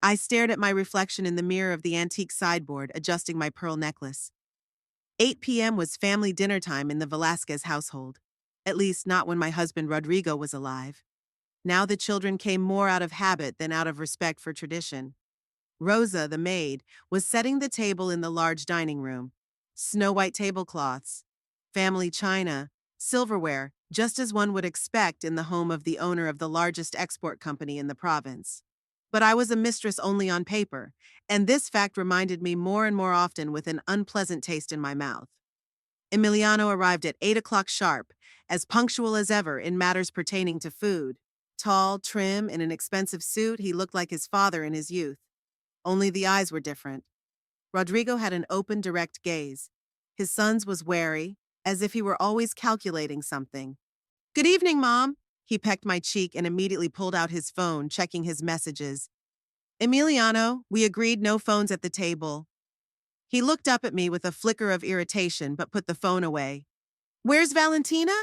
I stared at my reflection in the mirror of the antique sideboard, adjusting my pearl necklace. 8 p.m. was family dinner time in the Velasquez household. At least, not when my husband Rodrigo was alive. Now the children came more out of habit than out of respect for tradition. Rosa, the maid, was setting the table in the large dining room. Snow-white tablecloths, family china, silverware, just as one would expect in the home of the owner of the largest export company in the province. But I was a mistress only on paper, and this fact reminded me more and more often with an unpleasant taste in my mouth. Emiliano arrived at 8 o'clock sharp, as punctual as ever in matters pertaining to food. Tall, trim, in an expensive suit, he looked like his father in his youth. Only the eyes were different. Rodrigo had an open, direct gaze. His son's was wary, as if he were always calculating something. "Good evening, Mom." He pecked my cheek and immediately pulled out his phone, checking his messages. "Emiliano, we agreed no phones at the table." He looked up at me with a flicker of irritation but put the phone away. "Where's Valentina?"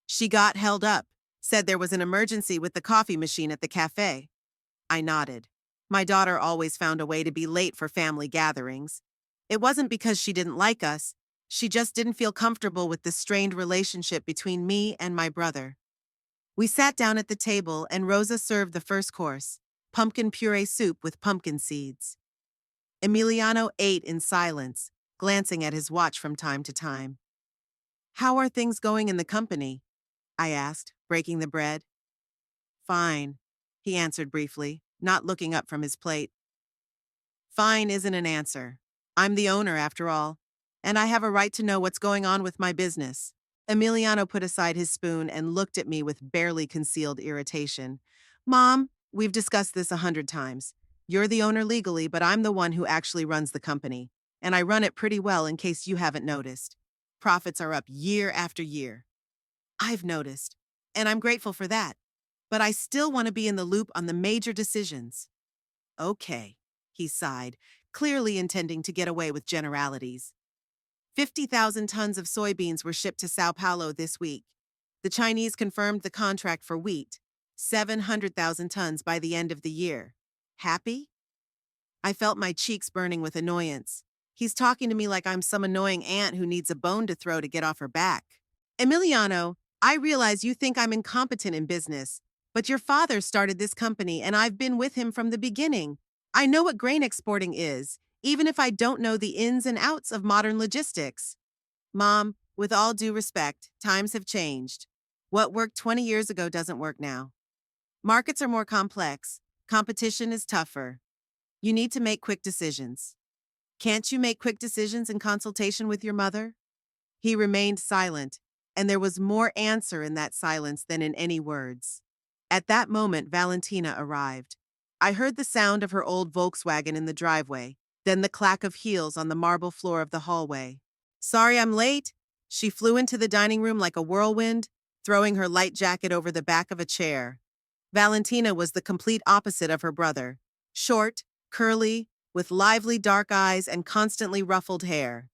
"She got held up. Said there was an emergency with the coffee machine at the cafe." I nodded. My daughter always found a way to be late for family gatherings. It wasn't because she didn't like us. She just didn't feel comfortable with the strained relationship between me and my brother. We sat down at the table and Rosa served the first course, pumpkin puree soup with pumpkin seeds. Emiliano ate in silence, glancing at his watch from time to time. "How are things going in the company?" I asked, breaking the bread. "Fine," he answered briefly, not looking up from his plate. "Fine isn't an answer. I'm the owner, after all, and I have a right to know what's going on with my business." Emiliano put aside his spoon and looked at me with barely concealed irritation. "Mom, we've discussed this 100 times. You're the owner legally, but I'm the one who actually runs the company, and I run it pretty well in case you haven't noticed. Profits are up year after year." "I've noticed, and I'm grateful for that, but I still want to be in the loop on the major decisions." "Okay," he sighed, clearly intending to get away with generalities. 50,000 tons of soybeans were shipped to Sao Paulo this week. The Chinese confirmed the contract for wheat, 700,000 tons by the end of the year. Happy? I felt my cheeks burning with annoyance. He's talking to me like I'm some annoying aunt who needs a bone to throw to get off her back. "Emiliano, I realize you think I'm incompetent in business, but your father started this company and I've been with him from the beginning. I know what grain exporting is, even if I don't know the ins and outs of modern logistics." "Mom, with all due respect, times have changed. What worked 20 years ago doesn't work now. Markets are more complex. Competition is tougher. You need to make quick decisions. Can't you make quick decisions in consultation with your mother?" He remained silent, and there was more answer in that silence than in any words. At that moment, Valentina arrived. I heard the sound of her old Volkswagen in the driveway, then the clack of heels on the marble floor of the hallway. "Sorry I'm late." She flew into the dining room like a whirlwind, throwing her light jacket over the back of a chair. Valentina was the complete opposite of her brother. Short, curly, with lively dark eyes and constantly ruffled hair.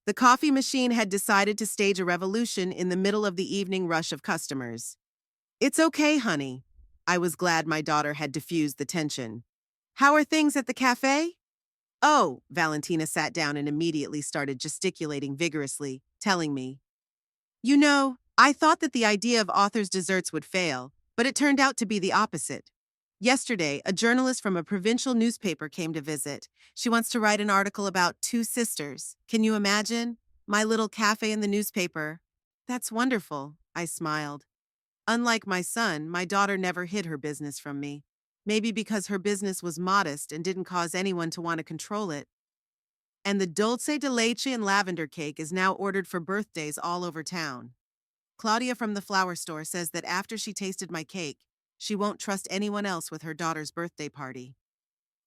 The coffee machine had decided to stage a revolution in the middle of the evening rush of customers. "It's okay, honey." I was glad my daughter had diffused the tension. "How are things at the cafe?" "Oh," Valentina sat down and immediately started gesticulating vigorously, telling me. "You know, I thought that the idea of author's desserts would fail, but it turned out to be the opposite. Yesterday, a journalist from a provincial newspaper came to visit. She wants to write an article about two sisters. Can you imagine? My little cafe in the newspaper." "That's wonderful," I smiled. Unlike my son, my daughter never hid her business from me. Maybe because her business was modest and didn't cause anyone to want to control it. And the dulce de leche and lavender cake is now ordered for birthdays all over town. Claudia from the flower store says that after she tasted my cake, she won't trust anyone else with her daughter's birthday party.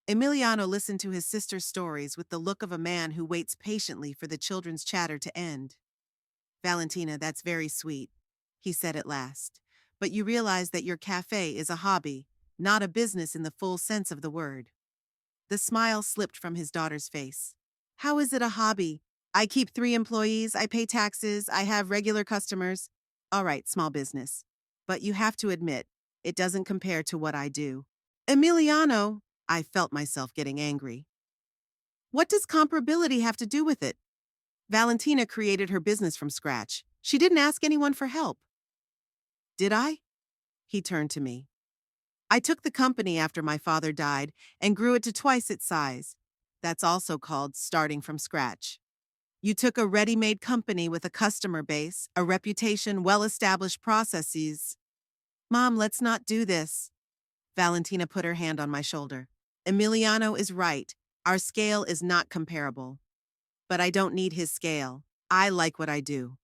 Emiliano listened to his sister's stories with the look of a man who waits patiently for the children's chatter to end. "Valentina, that's very sweet," he said at last. "But you realize that your cafe is a hobby, not a business in the full sense of the word." The smile slipped from his daughter's face. "How is it a hobby? I keep 3 employees, I pay taxes, I have regular customers. All right, small business. But you have to admit, it doesn't compare to what I do." "Emiliano, I felt myself getting angry. What does comparability have to do with it? Valentina created her business from scratch. She didn't ask anyone for help. Did I? He turned to me. I took the company after my father died and grew it to twice its size. That's also called starting from scratch. You took a ready-made company with a customer base, a reputation, well-established processes. Mom, let's not do this. Valentina put her hand on my shoulder. Emiliano is right. Our scale is not comparable. But I don't need his scale. I like what I do.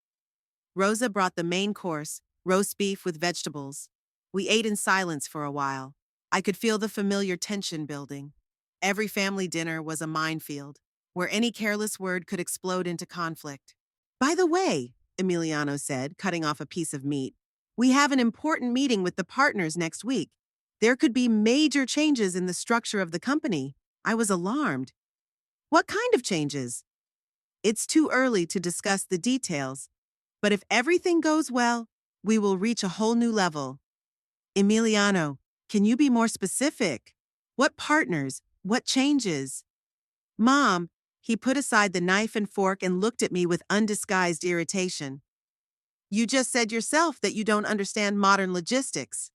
Rosa brought the main course, roast beef with vegetables. We ate in silence for a while. I could feel the familiar tension building. Every family dinner was a minefield, where any careless word could explode into conflict. By the way, Emiliano said, cutting off a piece of meat, we have an important meeting with the partners next week. There could be major changes in the structure of the company. I was alarmed. What kind of changes? It's too early to discuss the details, but if everything goes well, we will reach a whole new level. Emiliano, can you be more specific? What partners? What changes? Mom, he put aside the knife and fork and looked at me with undisguised irritation. You just said yourself that you don't understand modern logistics.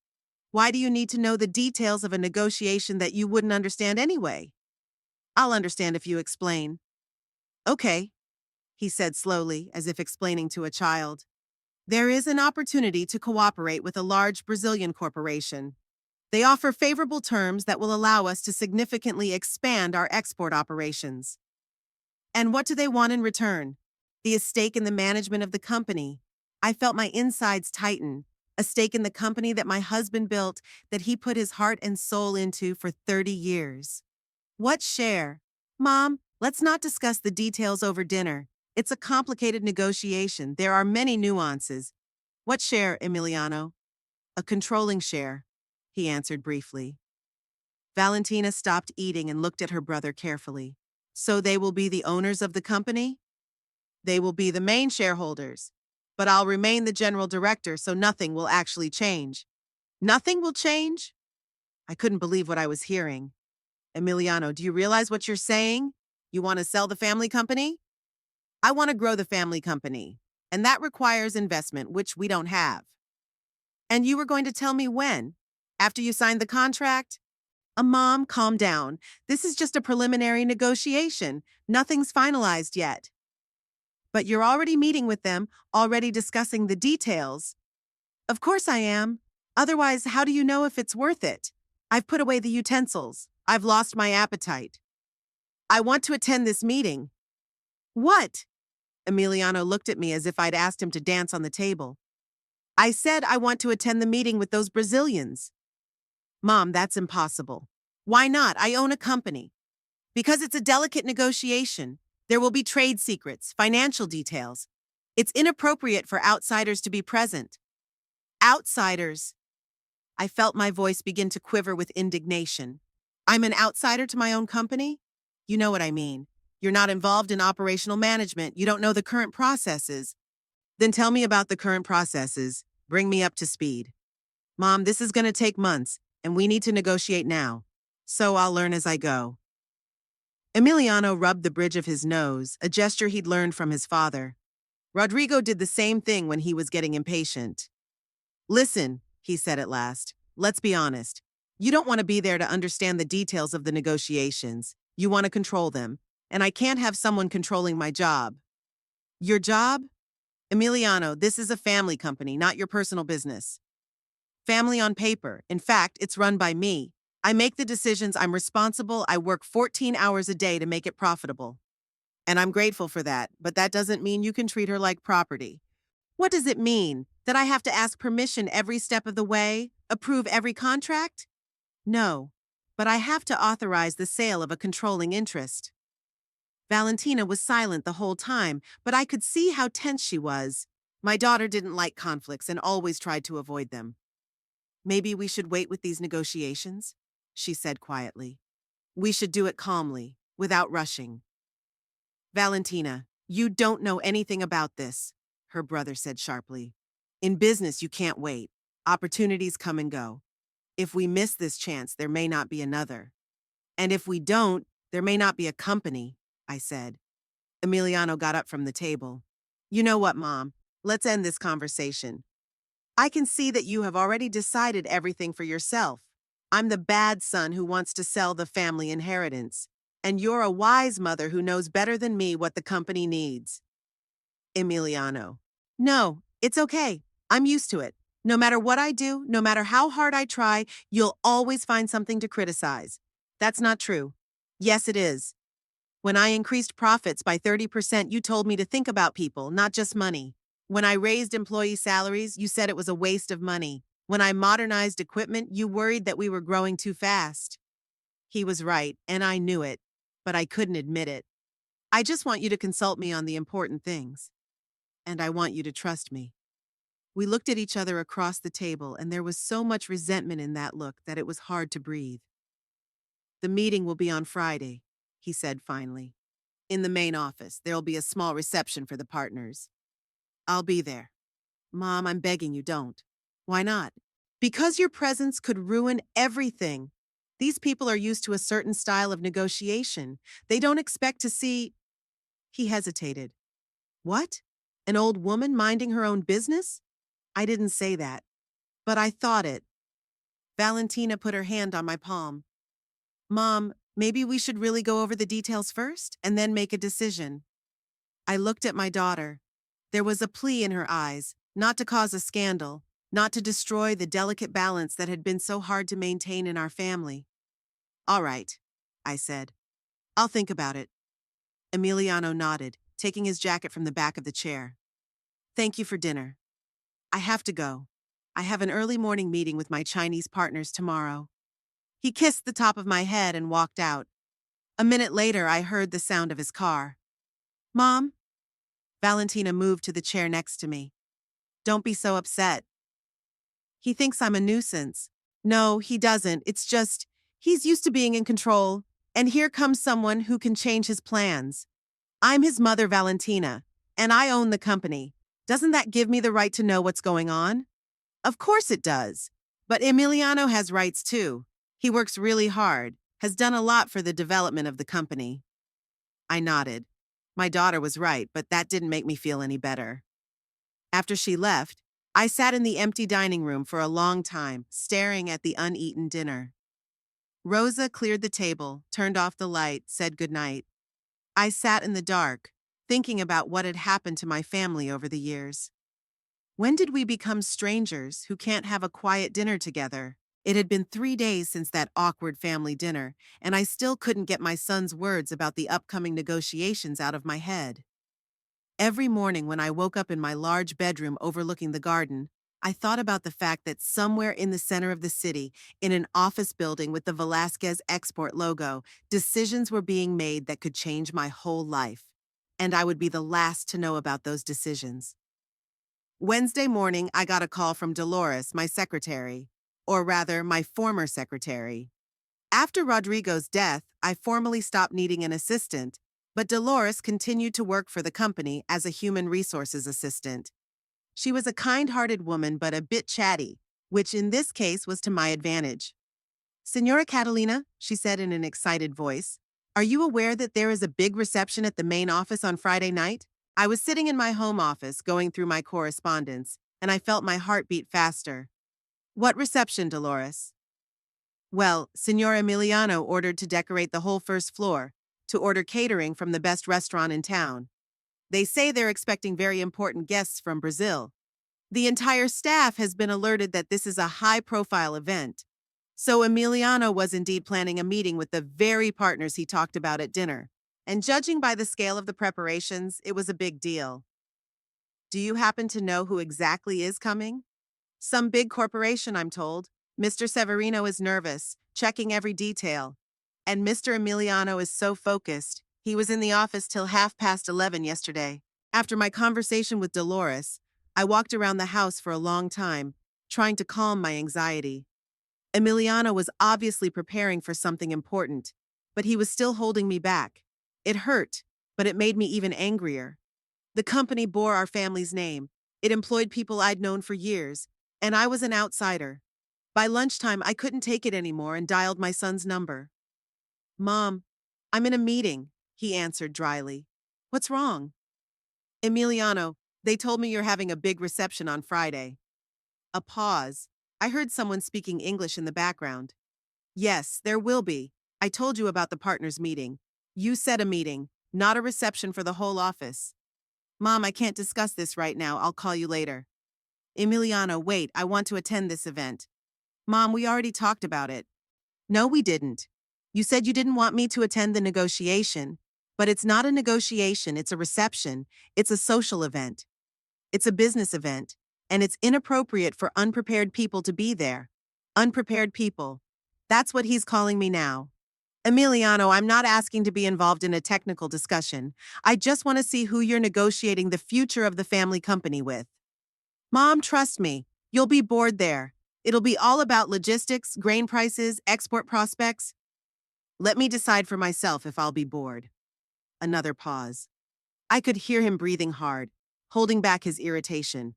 Why do you need to know the details of a negotiation that you wouldn't understand anyway? I'll understand if you explain. Okay, he said slowly, as if explaining to a child. There is an opportunity to cooperate with a large Brazilian corporation. They offer favorable terms that will allow us to significantly expand our export operations. And what do they want in return? The stake in the management of the company. I felt my insides tighten. A stake in the company that my husband built, that he put his heart and soul into for 30 years. What share? Mom, let's not discuss the details over dinner. It's a complicated negotiation. There are many nuances. What share, Emiliano? A controlling share, he answered briefly. Valentina stopped eating and looked at her brother carefully. So they will be the owners of the company? They will be the main shareholders. But I'll remain the general director, so nothing will actually change. Nothing will change? I couldn't believe what I was hearing. Emiliano, do you realize what you're saying? You want to sell the family company? I want to grow the family company, and that requires investment, which we don't have. And you were going to tell me when? After you signed the contract? Mom, calm down. This is just a preliminary negotiation. Nothing's finalized yet. But you're already meeting with them, already discussing the details. Of course I am. Otherwise, how do you know if it's worth it? I've put away the utensils. I've lost my appetite. I want to attend this meeting. What? Emiliano looked at me as if I'd asked him to dance on the table. I said I want to attend the meeting with those Brazilians. Mom, that's impossible. Why not? I own a company. Because it's a delicate negotiation. There will be trade secrets, financial details. It's inappropriate for outsiders to be present. Outsiders. I felt my voice begin to quiver with indignation. I'm an outsider to my own company? You know what I mean. You're not involved in operational management. You don't know the current processes. Then tell me about the current processes. Bring me up to speed. Mom, this is going to take months, and we need to negotiate now. So I'll learn as I go. Emiliano rubbed the bridge of his nose, a gesture he'd learned from his father. Rodrigo did the same thing when he was getting impatient. Listen, he said at last, let's be honest. You don't want to be there to understand the details of the negotiations. You want to control them. And I can't have someone controlling my job. Your job? Emiliano, this is a family company, not your personal business. Family on paper. In fact, it's run by me. I make the decisions, I'm responsible, I work 14 hours a day to make it profitable. And I'm grateful for that, but that doesn't mean you can treat her like property. What does it mean? That I have to ask permission every step of the way? Approve every contract? No, but I have to authorize the sale of a controlling interest. Valentina was silent the whole time, but I could see how tense she was. My daughter didn't like conflicts and always tried to avoid them. Maybe we should wait with these negotiations, she said quietly. We should do it calmly, without rushing. Valentina, you don't know anything about this, her brother said sharply. In business, you can't wait. Opportunities come and go. If we miss this chance, there may not be another. And if we don't, there may not be a company, I said. Emiliano got up from the table. You know what, Mom? Let's end this conversation. I can see that you have already decided everything for yourself. I'm the bad son who wants to sell the family inheritance. And you're a wise mother who knows better than me what the company needs. Emiliano. No, it's okay. I'm used to it. No matter what I do, no matter how hard I try, you'll always find something to criticize. That's not true. Yes, it is. When I increased profits by 30%, you told me to think about people, not just money. When I raised employee salaries, you said it was a waste of money. When I modernized equipment, you worried that we were growing too fast. He was right, and I knew it, but I couldn't admit it. I just want you to consult me on the important things, and I want you to trust me. We looked at each other across the table, and there was so much resentment in that look that it was hard to breathe. The meeting will be on Friday, he said finally. In the main office, there'll be a small reception for the partners. I'll be there. Mom, I'm begging you, don't. Why not? Because your presence could ruin everything. These people are used to a certain style of negotiation. They don't expect to see. He hesitated. What? An old woman minding her own business? I didn't say that, but I thought it. Valentina put her hand on my palm. Mom, maybe we should really go over the details first and then make a decision. I looked at my daughter. There was a plea in her eyes, not to cause a scandal, not to destroy the delicate balance that had been so hard to maintain in our family. All right, I said. I'll think about it. Emiliano nodded, taking his jacket from the back of the chair. Thank you for dinner. I have to go. I have an early morning meeting with my Chinese partners tomorrow. He kissed the top of my head and walked out. A minute later, I heard the sound of his car. Mom? Valentina moved to the chair next to me. Don't be so upset. He thinks I'm a nuisance. No, he doesn't. It's just, he's used to being in control, and here comes someone who can change his plans. I'm his mother, Valentina, and I own the company. Doesn't that give me the right to know what's going on? Of course it does. But Emiliano has rights too. He works really hard, has done a lot for the development of the company. I nodded. My daughter was right, but that didn't make me feel any better. After she left, I sat in the empty dining room for a long time, staring at the uneaten dinner. Rosa cleared the table, turned off the light, said goodnight. I sat in the dark, thinking about what had happened to my family over the years. When did we become strangers who can't have a quiet dinner together? It had been 3 days since that awkward family dinner, and I still couldn't get my son's words about the upcoming negotiations out of my head. Every morning when I woke up in my large bedroom overlooking the garden, I thought about the fact that somewhere in the center of the city, in an office building with the Velasquez Export logo, decisions were being made that could change my whole life. And I would be the last to know about those decisions. Wednesday morning, I got a call from Dolores, my secretary, or rather, my former secretary. After Rodrigo's death, I formally stopped needing an assistant, but Dolores continued to work for the company as a human resources assistant. She was a kind-hearted woman but a bit chatty, which in this case was to my advantage. Senora Catalina, she said in an excited voice, are you aware that there is a big reception at the main office on Friday night? I was sitting in my home office going through my correspondence, and I felt my heart beat faster. What reception, Dolores? Well, Senor Emiliano ordered to decorate the whole first floor, to order catering from the best restaurant in town. They say they're expecting very important guests from Brazil. The entire staff has been alerted that this is a high-profile event. So Emiliano was indeed planning a meeting with the very partners he talked about at dinner. And judging by the scale of the preparations, it was a big deal. Do you happen to know who exactly is coming? Some big corporation, I'm told. Mr. Severino is nervous, checking every detail. And Mr. Emiliano is so focused, he was in the office till 11:30 yesterday. After my conversation with Dolores, I walked around the house for a long time, trying to calm my anxiety. Emiliano was obviously preparing for something important, but he was still holding me back. It hurt, but it made me even angrier. The company bore our family's name. It employed people I'd known for years, and I was an outsider. By lunchtime, I couldn't take it anymore and dialed my son's number. Mom, I'm in a meeting, he answered dryly. What's wrong? Emiliano, they told me you're having a big reception on Friday. A pause. I heard someone speaking English in the background. Yes, there will be. I told you about the partners meeting. You said a meeting, not a reception for the whole office. Mom, I can't discuss this right now. I'll call you later. Emiliano, wait, I want to attend this event. Mom, we already talked about it. No, we didn't. You said you didn't want me to attend the negotiation, but it's not a negotiation, it's a reception. It's a social event. It's a business event, and it's inappropriate for unprepared people to be there. Unprepared people. That's what he's calling me now. Emiliano, I'm not asking to be involved in a technical discussion. I just want to see who you're negotiating the future of the family company with. Mom, trust me, you'll be bored there. It'll be all about logistics, grain prices, export prospects. Let me decide for myself if I'll be bored. Another pause. I could hear him breathing hard, holding back his irritation.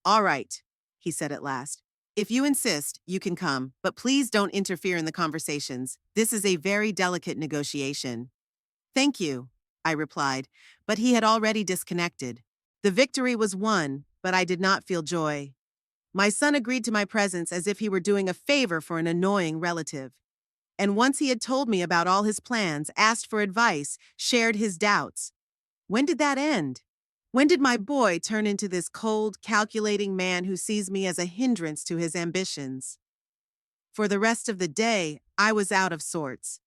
All right, he said at last. If you insist, you can come, but please don't interfere in the conversations. This is a very delicate negotiation. Thank you, I replied, but he had already disconnected. The victory was won, but I did not feel joy. My son agreed to my presence as if he were doing a favor for an annoying relative. And once he had told me about all his plans, asked for advice, shared his doubts. When did that end? When did my boy turn into this cold, calculating man who sees me as a hindrance to his ambitions? For the rest of the day, I was out of sorts.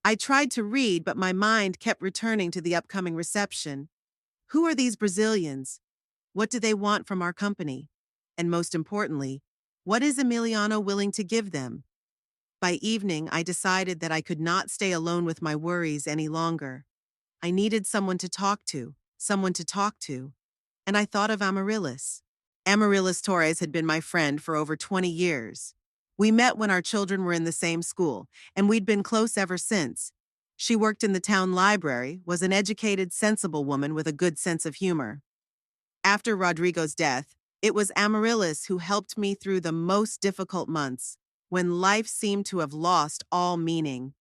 I tried to read, but my mind kept returning to the upcoming reception. Who are these Brazilians? What do they want from our company? And most importantly, what is Emiliano willing to give them? By evening, I decided that I could not stay alone with my worries any longer. I needed someone to talk to, and I thought of Amaryllis. Amaryllis Torres had been my friend for over 20 years. We met when our children were in the same school, and we'd been close ever since. She worked in the town library, was an educated, sensible woman with a good sense of humor. After Rodrigo's death, it was Amaryllis who helped me through the most difficult months, when life seemed to have lost all meaning.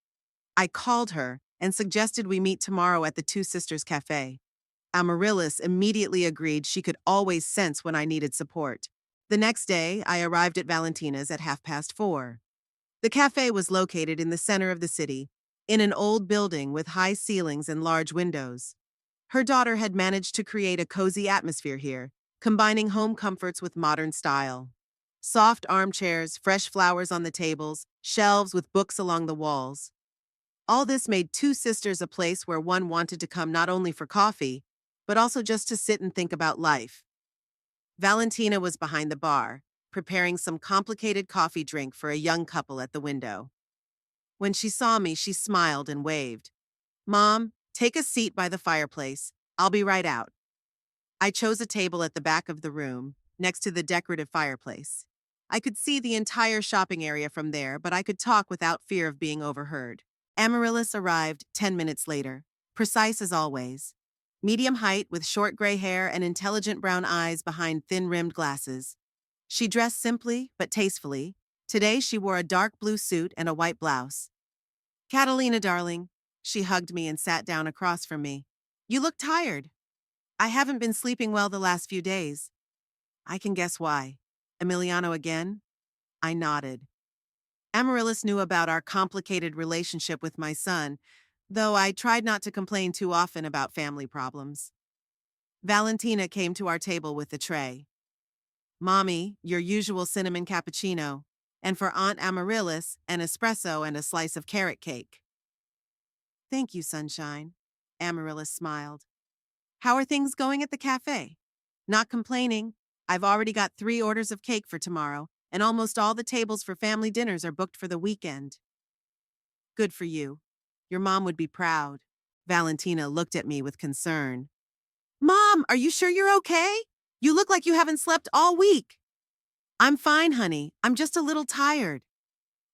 I called her and suggested we meet tomorrow at the Two Sisters Cafe. Amaryllis immediately agreed she could always sense when I needed support. The next day, I arrived at Valentina's at 4:30. The cafe was located in the center of the city, in an old building with high ceilings and large windows. Her daughter had managed to create a cozy atmosphere here, combining home comforts with modern style. Soft armchairs, fresh flowers on the tables, shelves with books along the walls. All this made Two Sisters a place where one wanted to come not only for coffee, but also just to sit and think about life. Valentina was behind the bar, preparing some complicated coffee drink for a young couple at the window. When she saw me, she smiled and waved. Mom, take a seat by the fireplace. I'll be right out. I chose a table at the back of the room, next to the decorative fireplace. I could see the entire shopping area from there, but I could talk without fear of being overheard. Amaryllis arrived 10 minutes later, precise as always. Medium height with short gray hair and intelligent brown eyes behind thin-rimmed glasses. She dressed simply but tastefully. Today she wore a dark blue suit and a white blouse. Catalina, darling. She hugged me and sat down across from me. You look tired. I haven't been sleeping well the last few days. I can guess why. Emiliano again? I nodded. Amaryllis knew about our complicated relationship with my son, though I tried not to complain too often about family problems. Valentina came to our table with the tray. Mommy, your usual cinnamon cappuccino, and for Aunt Amaryllis, an espresso and a slice of carrot cake. Thank you, Sunshine. Amaryllis smiled. How are things going at the cafe? Not complaining. I've already got 3 orders of cake for tomorrow, and almost all the tables for family dinners are booked for the weekend. Good for you. Your mom would be proud. Valentina looked at me with concern. Mom, are you sure you're okay? You look like you haven't slept all week. I'm fine, honey. I'm just a little tired.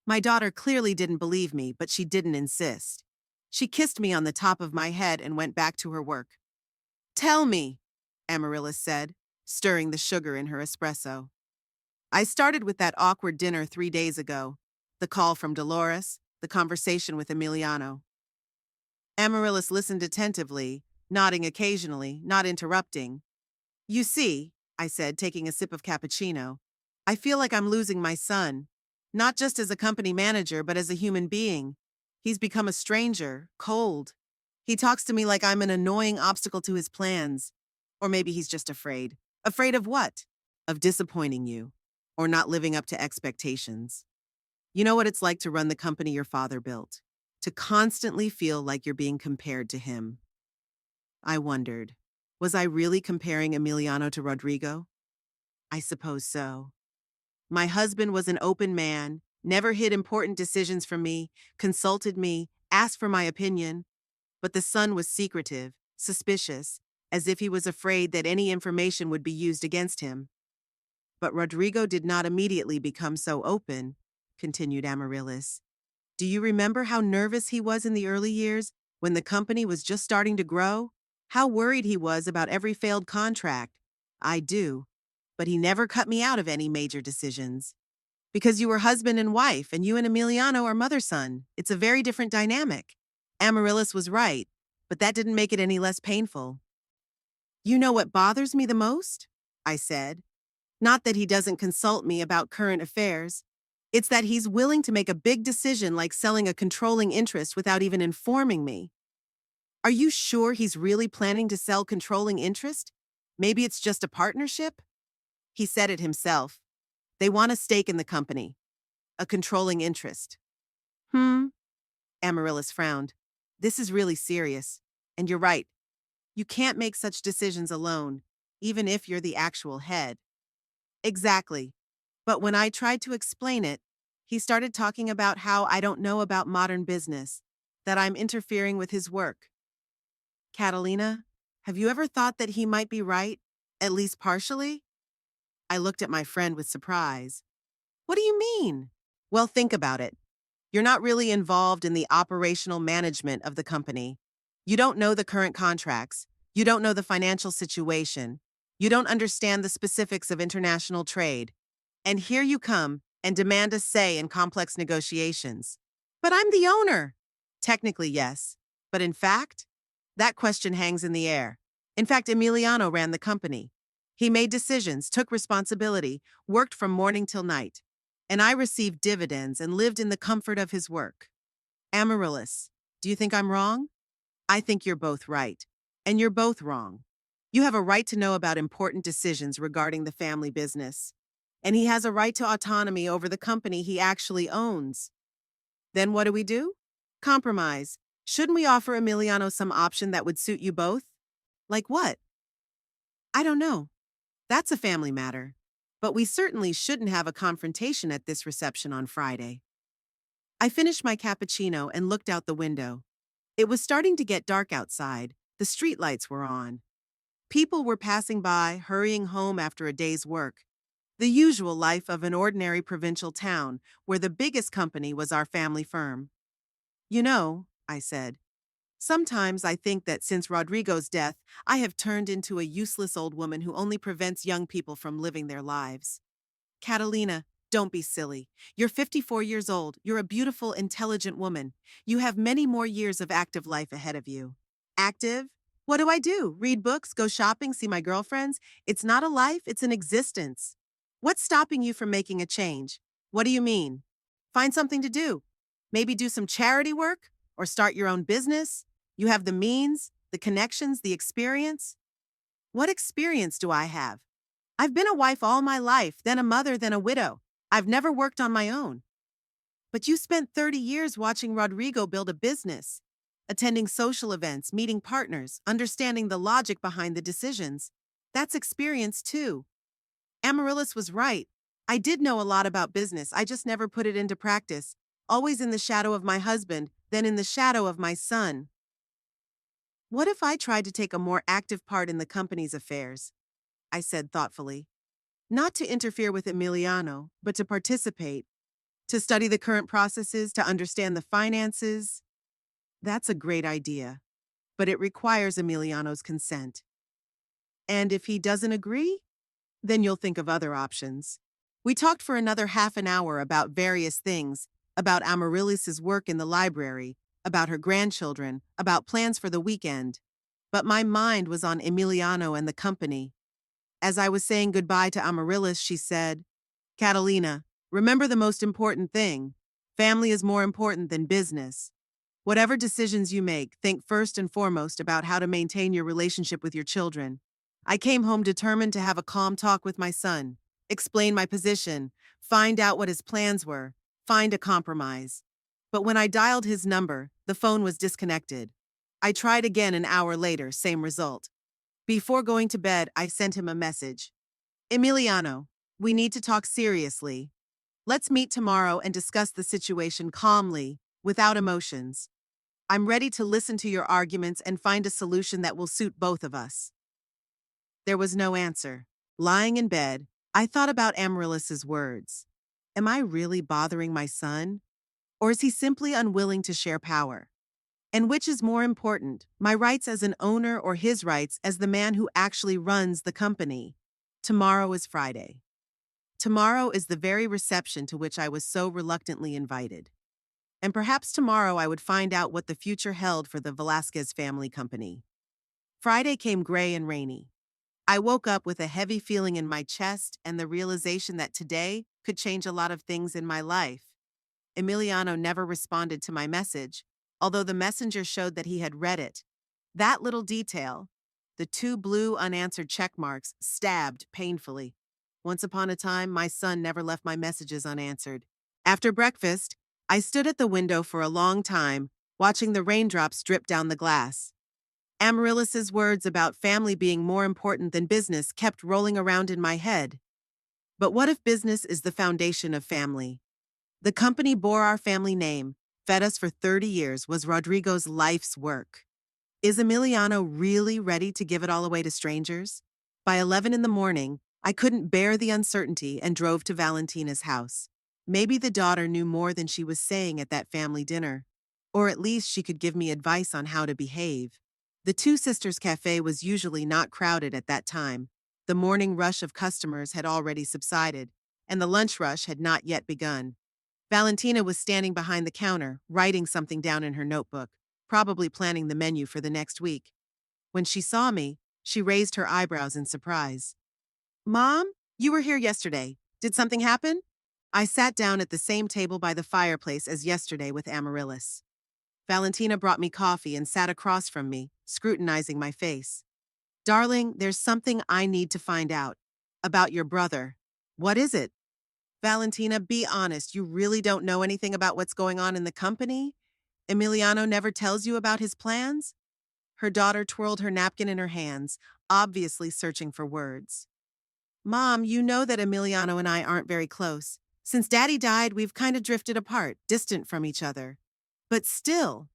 My daughter clearly didn't believe me, but she didn't insist. She kissed me on the top of my head and went back to her work. Tell me, Amaryllis said, stirring the sugar in her espresso. I started with that awkward dinner 3 days ago. The call from Dolores, the conversation with Emiliano. Amaryllis listened attentively, nodding occasionally, not interrupting. You see, I said, taking a sip of cappuccino, I feel like I'm losing my son. Not just as a company manager, but as a human being. He's become a stranger, cold. He talks to me like I'm an annoying obstacle to his plans. Or maybe he's just afraid. Afraid of what? Of disappointing you. Or not living up to expectations. You know what it's like to run the company your father built. To constantly feel like you're being compared to him. I wondered, was I really comparing Emiliano to Rodrigo? I suppose so. My husband was an open man, never hid important decisions from me, consulted me, asked for my opinion. But the son was secretive, suspicious, as if he was afraid that any information would be used against him. But Rodrigo did not immediately become so open, continued Amaryllis. Do you remember how nervous he was in the early years, when the company was just starting to grow? How worried he was about every failed contract? I do. But he never cut me out of any major decisions. Because you were husband and wife, and you and Emiliano are mother-son. It's a very different dynamic. Amaryllis was right, but that didn't make it any less painful. You know what bothers me the most? I said. Not that he doesn't consult me about current affairs. It's that he's willing to make a big decision like selling a controlling interest without even informing me. Are you sure he's really planning to sell controlling interest? Maybe it's just a partnership? He said it himself. They want a stake in the company. A controlling interest. Amaryllis frowned. This is really serious. And you're right. You can't make such decisions alone, even if you're the actual head. Exactly. But when I tried to explain it, he started talking about how I don't know about modern business, that I'm interfering with his work. Catalina, have you ever thought that he might be right, at least partially? I looked at my friend with surprise. What do you mean? Well, think about it. You're not really involved in the operational management of the company. You don't know the current contracts. You don't know the financial situation. You don't understand the specifics of international trade. And here you come and demand a say in complex negotiations. But I'm the owner. Technically, yes. But in fact, that question hangs in the air. In fact, Emiliano ran the company. He made decisions, took responsibility, worked from morning till night. And I received dividends and lived in the comfort of his work. Amaryllis, do you think I'm wrong? I think you're both right. And you're both wrong. You have a right to know about important decisions regarding the family business. And he has a right to autonomy over the company he actually owns. Then what do? Compromise. Shouldn't we offer Emiliano some option that would suit you both? Like what? I don't know. That's a family matter. But we certainly shouldn't have a confrontation at this reception on Friday. I finished my cappuccino and looked out the window. It was starting to get dark outside. The streetlights were on. People were passing by, hurrying home after a day's work. The usual life of an ordinary provincial town, where the biggest company was our family firm. You know, I said, sometimes I think that since Rodrigo's death, I have turned into a useless old woman who only prevents young people from living their lives. Catalina, don't be silly. You're 54 years old. You're a beautiful, intelligent woman. You have many more years of active life ahead of you. Active? What do? Read books, go shopping, see my girlfriends? It's not a life, it's an existence. What's stopping you from making a change? What do you mean? Find something to do. Maybe do some charity work? Or start your own business? You have the means, the connections, the experience. What experience do I have? I've been a wife all my life, then a mother, then a widow. I've never worked on my own. But you spent 30 years watching Rodrigo build a business, attending social events, meeting partners, understanding the logic behind the decisions. That's experience too. Amaryllis was right. I did know a lot about business, I just never put it into practice. Always in the shadow of my husband, then in the shadow of my son. What if I tried to take a more active part in the company's affairs? I said thoughtfully. Not to interfere with Emiliano, but to participate, to study the current processes, to understand the finances. That's a great idea, but it requires Emiliano's consent. And if he doesn't agree, then you'll think of other options. We talked for another half an hour about various things, about Amaryllis's work in the library, about her grandchildren, about plans for the weekend. But my mind was on Emiliano and the company. As I was saying goodbye to Amaryllis, she said, Catalina, remember the most important thing. Family is more important than business. Whatever decisions you make, think first and foremost about how to maintain your relationship with your children. I came home determined to have a calm talk with my son, explain my position, find out what his plans were, find a compromise. But when I dialed his number, the phone was disconnected. I tried again an hour later, same result. Before going to bed, I sent him a message. Emiliano, we need to talk seriously. Let's meet tomorrow and discuss the situation calmly, without emotions. I'm ready to listen to your arguments and find a solution that will suit both of us. There was no answer. Lying in bed, I thought about Amaryllis's words. Am I really bothering my son? Or is he simply unwilling to share power? And which is more important, my rights as an owner or his rights as the man who actually runs the company? Tomorrow is Friday. Tomorrow is the very reception to which I was so reluctantly invited. And perhaps tomorrow I would find out what the future held for the Velasquez family company. Friday came gray and rainy. I woke up with a heavy feeling in my chest and the realization that today could change a lot of things in my life. Emiliano never responded to my message, although the messenger showed that he had read it. That little detail, the two blue unanswered check marks, stabbed painfully. Once upon a time, my son never left my messages unanswered. After breakfast, I stood at the window for a long time, watching the raindrops drip down the glass. Amaryllis's words about family being more important than business kept rolling around in my head. But what if business is the foundation of family? The company bore our family name, fed us for 30 years, was Rodrigo's life's work. Is Emiliano really ready to give it all away to strangers? By 11 in the morning, I couldn't bear the uncertainty and drove to Valentina's house. Maybe the daughter knew more than she was saying at that family dinner. Or at least she could give me advice on how to behave. The Two Sisters Cafe was usually not crowded at that time. The morning rush of customers had already subsided, and the lunch rush had not yet begun. Valentina was standing behind the counter, writing something down in her notebook, probably planning the menu for the next week. When she saw me, she raised her eyebrows in surprise. Mom, you were here yesterday. Did something happen? I sat down at the same table by the fireplace as yesterday with Amaryllis. Valentina brought me coffee and sat across from me, scrutinizing my face. Darling, there's something I need to find out. About your brother. What is it? Valentina, be honest, you really don't know anything about what's going on in the company? Emiliano never tells you about his plans? Her daughter twirled her napkin in her hands, obviously searching for words. Mom, you know that Emiliano and I aren't very close. Since Daddy died, we've kind of drifted apart, distant from each other. But still,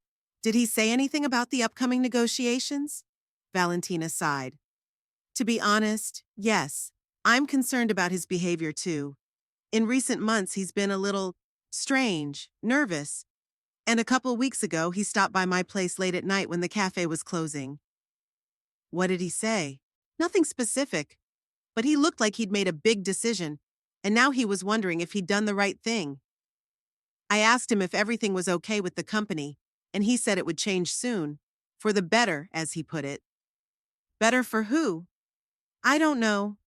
did he say anything about the upcoming negotiations? Valentina sighed. To be honest, yes. I'm concerned about his behavior too. In recent months, he's been a little strange, nervous. And a couple weeks ago, he stopped by my place late at night when the cafe was closing. What did he say? Nothing specific. But he looked like he'd made a big decision, and now he was wondering if he'd done the right thing. I asked him if everything was okay with the company, and he said it would change soon. For the better, as he put it. Better for who? I don't know.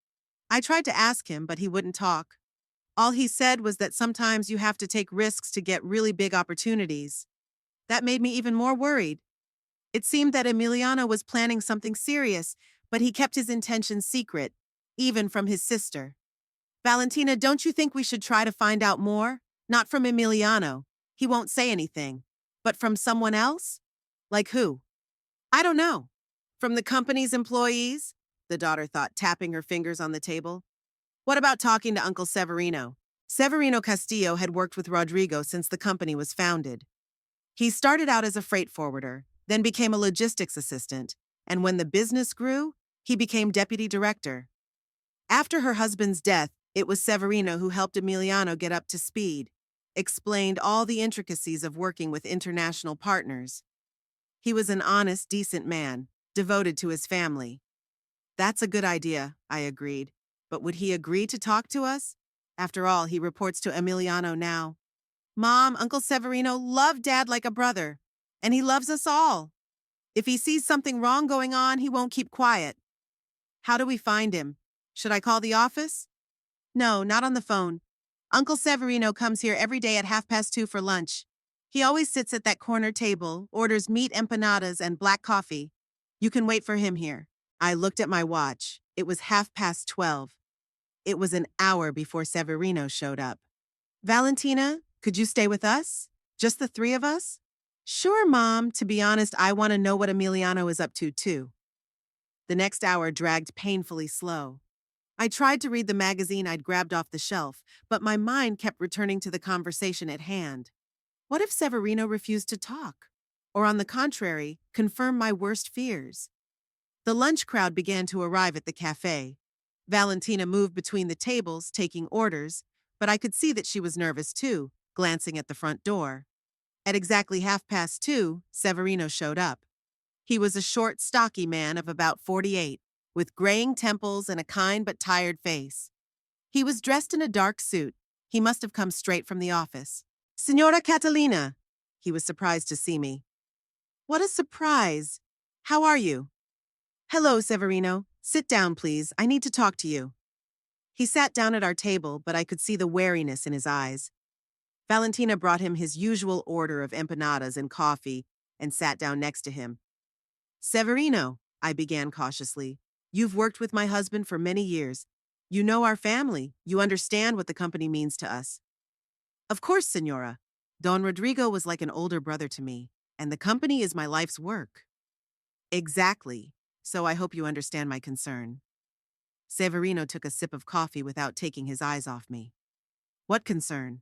I tried to ask him, but he wouldn't talk. All he said was that sometimes you have to take risks to get really big opportunities. That made me even more worried. It seemed that Emiliano was planning something serious, but he kept his intentions secret, even from his sister. Valentina, don't you think we should try to find out more? Not from Emiliano. He won't say anything. But from someone else? Like who? I don't know. From the company's employees? The daughter thought, tapping her fingers on the table. What about talking to Uncle Severino? Severino Castillo had worked with Rodrigo since the company was founded. He started out as a freight forwarder, then became a logistics assistant, and when the business grew, he became deputy director. After her husband's death, it was Severino who helped Emiliano get up to speed, explained all the intricacies of working with international partners. He was an honest, decent man, devoted to his family. That's a good idea, I agreed. But would he agree to talk to us? After all, he reports to Emiliano now. Mom, Uncle Severino loved Dad like a brother, and he loves us all. If he sees something wrong going on, he won't keep quiet. How do we find him? Should I call the office? No, not on the phone. Uncle Severino comes here every day at 2:30 for lunch. He always sits at that corner table, orders meat empanadas and black coffee. You can wait for him here. I looked at my watch. It was 12:30. It was an hour before Severino showed up. Valentina, could you stay with us? Just the three of us? Sure, Mom. To be honest, I want to know what Emiliano is up to, too. The next hour dragged painfully slow. I tried to read the magazine I'd grabbed off the shelf, but my mind kept returning to the conversation at hand. What if Severino refused to talk? Or on the contrary, confirm my worst fears? The lunch crowd began to arrive at the cafe. Valentina moved between the tables, taking orders, but I could see that she was nervous too, glancing at the front door. At exactly 2:30, Severino showed up. He was a short, stocky man of about 48, with graying temples and a kind but tired face. He was dressed in a dark suit. He must have come straight from the office. Signora Catalina! He was surprised to see me. What a surprise! How are you? Hello, Severino. Sit down, please. I need to talk to you. He sat down at our table, but I could see the wariness in his eyes. Valentina brought him his usual order of empanadas and coffee and sat down next to him. Severino, I began cautiously, you've worked with my husband for many years. You know our family. You understand what the company means to us. Of course, Senora. Don Rodrigo was like an older brother to me, and the company is my life's work. Exactly. So I hope you understand my concern. Severino took a sip of coffee without taking his eyes off me. What concern?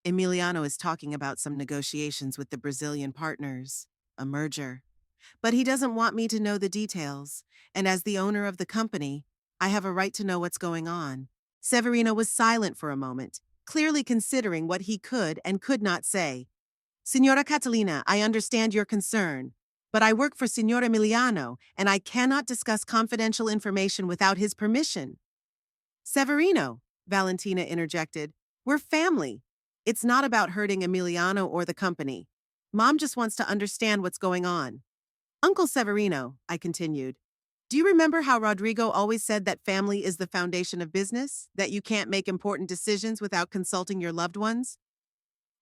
Emiliano is talking about some negotiations with the Brazilian partners, a merger. But he doesn't want me to know the details, and as the owner of the company, I have a right to know what's going on. Severino was silent for a moment, clearly considering what he could and could not say. Signora Catalina, I understand your concern, but I work for Signor Emiliano, and I cannot discuss confidential information without his permission. Severino, Valentina interjected, we're family. It's not about hurting Emiliano or the company. Mom just wants to understand what's going on. Uncle Severino, I continued, do you remember how Rodrigo always said that family is the foundation of business, that you can't make important decisions without consulting your loved ones?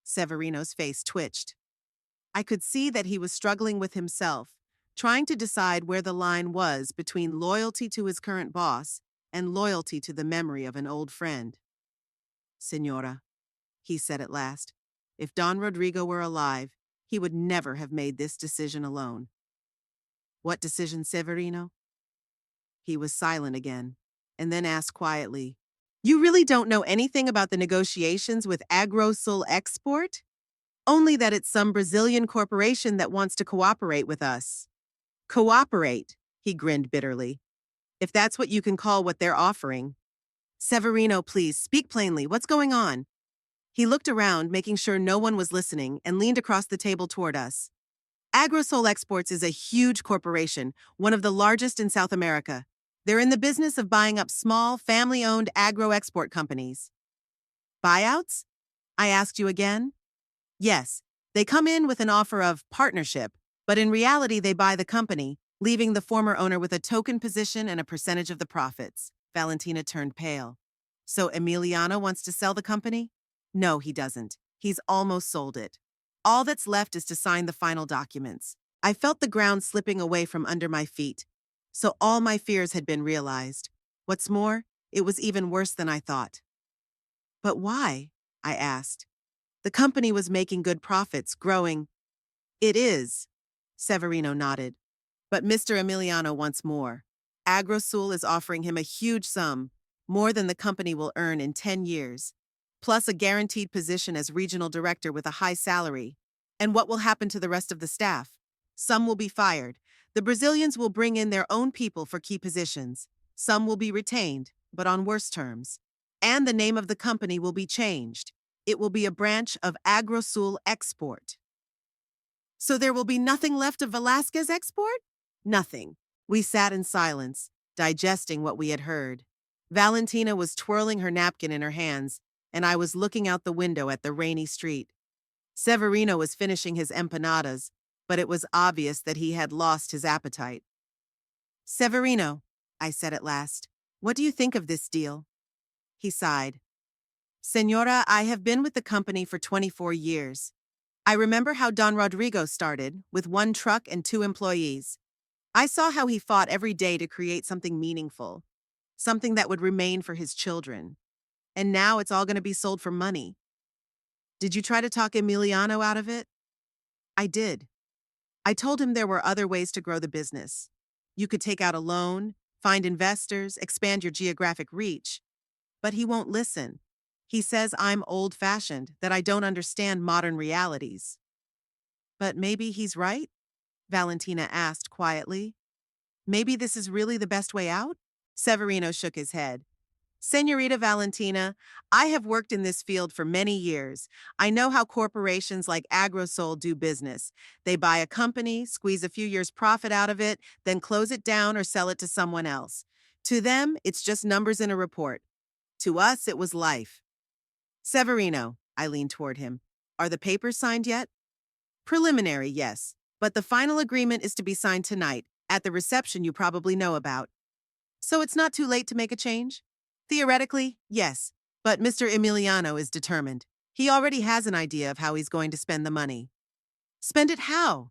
Severino's face twitched. I could see that he was struggling with himself, trying to decide where the line was between loyalty to his current boss and loyalty to the memory of an old friend. Senora, he said at last, if Don Rodrigo were alive, he would never have made this decision alone. What decision, Severino? He was silent again, and then asked quietly, you really don't know anything about the negotiations with AgroSul Export? Only that it's some Brazilian corporation that wants to cooperate with us. Cooperate, he grinned bitterly. If that's what you can call what they're offering. Severino, please, speak plainly. What's going on? He looked around, making sure no one was listening, and leaned across the table toward us. AgroSol Exports is a huge corporation, one of the largest in South America. They're in the business of buying up small, family-owned agro-export companies. Buyouts? I asked you again. Yes, they come in with an offer of partnership, but in reality they buy the company, leaving the former owner with a token position and a percentage of the profits. Valentina turned pale. So Emiliano wants to sell the company? No, he doesn't. He's almost sold it. All that's left is to sign the final documents. I felt the ground slipping away from under my feet. So all my fears had been realized. What's more, it was even worse than I thought. But why? I asked. The company was making good profits, growing. It is. Severino nodded. But Mr. Emiliano wants more. AgroSul is offering him a huge sum, more than the company will earn in 10 years, plus a guaranteed position as regional director with a high salary. And what will happen to the rest of the staff? Some will be fired. The Brazilians will bring in their own people for key positions. Some will be retained, but on worse terms. And the name of the company will be changed. It will be a branch of AgroSul Export. So there will be nothing left of Velasquez Export? Nothing. We sat in silence, digesting what we had heard. Valentina was twirling her napkin in her hands, and I was looking out the window at the rainy street. Severino was finishing his empanadas, but it was obvious that he had lost his appetite. Severino, I said at last, what do you think of this deal? He sighed. Senora, I have been with the company for 24 years. I remember how Don Rodrigo started, with one truck and 2 employees. I saw how he fought every day to create something meaningful, something that would remain for his children. And now it's all going to be sold for money. Did you try to talk Emiliano out of it? I did. I told him there were other ways to grow the business. You could take out a loan, find investors, expand your geographic reach. But he won't listen. He says I'm old-fashioned, that I don't understand modern realities. But maybe he's right? Valentina asked quietly. Maybe this is really the best way out? Severino shook his head. Senorita Valentina, I have worked in this field for many years. I know how corporations like Agrosol do business. They buy a company, squeeze a few years' profit out of it, then close it down or sell it to someone else. To them, it's just numbers in a report. To us, it was life. Severino, I leaned toward him. Are the papers signed yet? Preliminary, yes. But the final agreement is to be signed tonight, at the reception you probably know about. So it's not too late to make a change? Theoretically, yes. But Mr. Emiliano is determined. He already has an idea of how he's going to spend the money. Spend it how?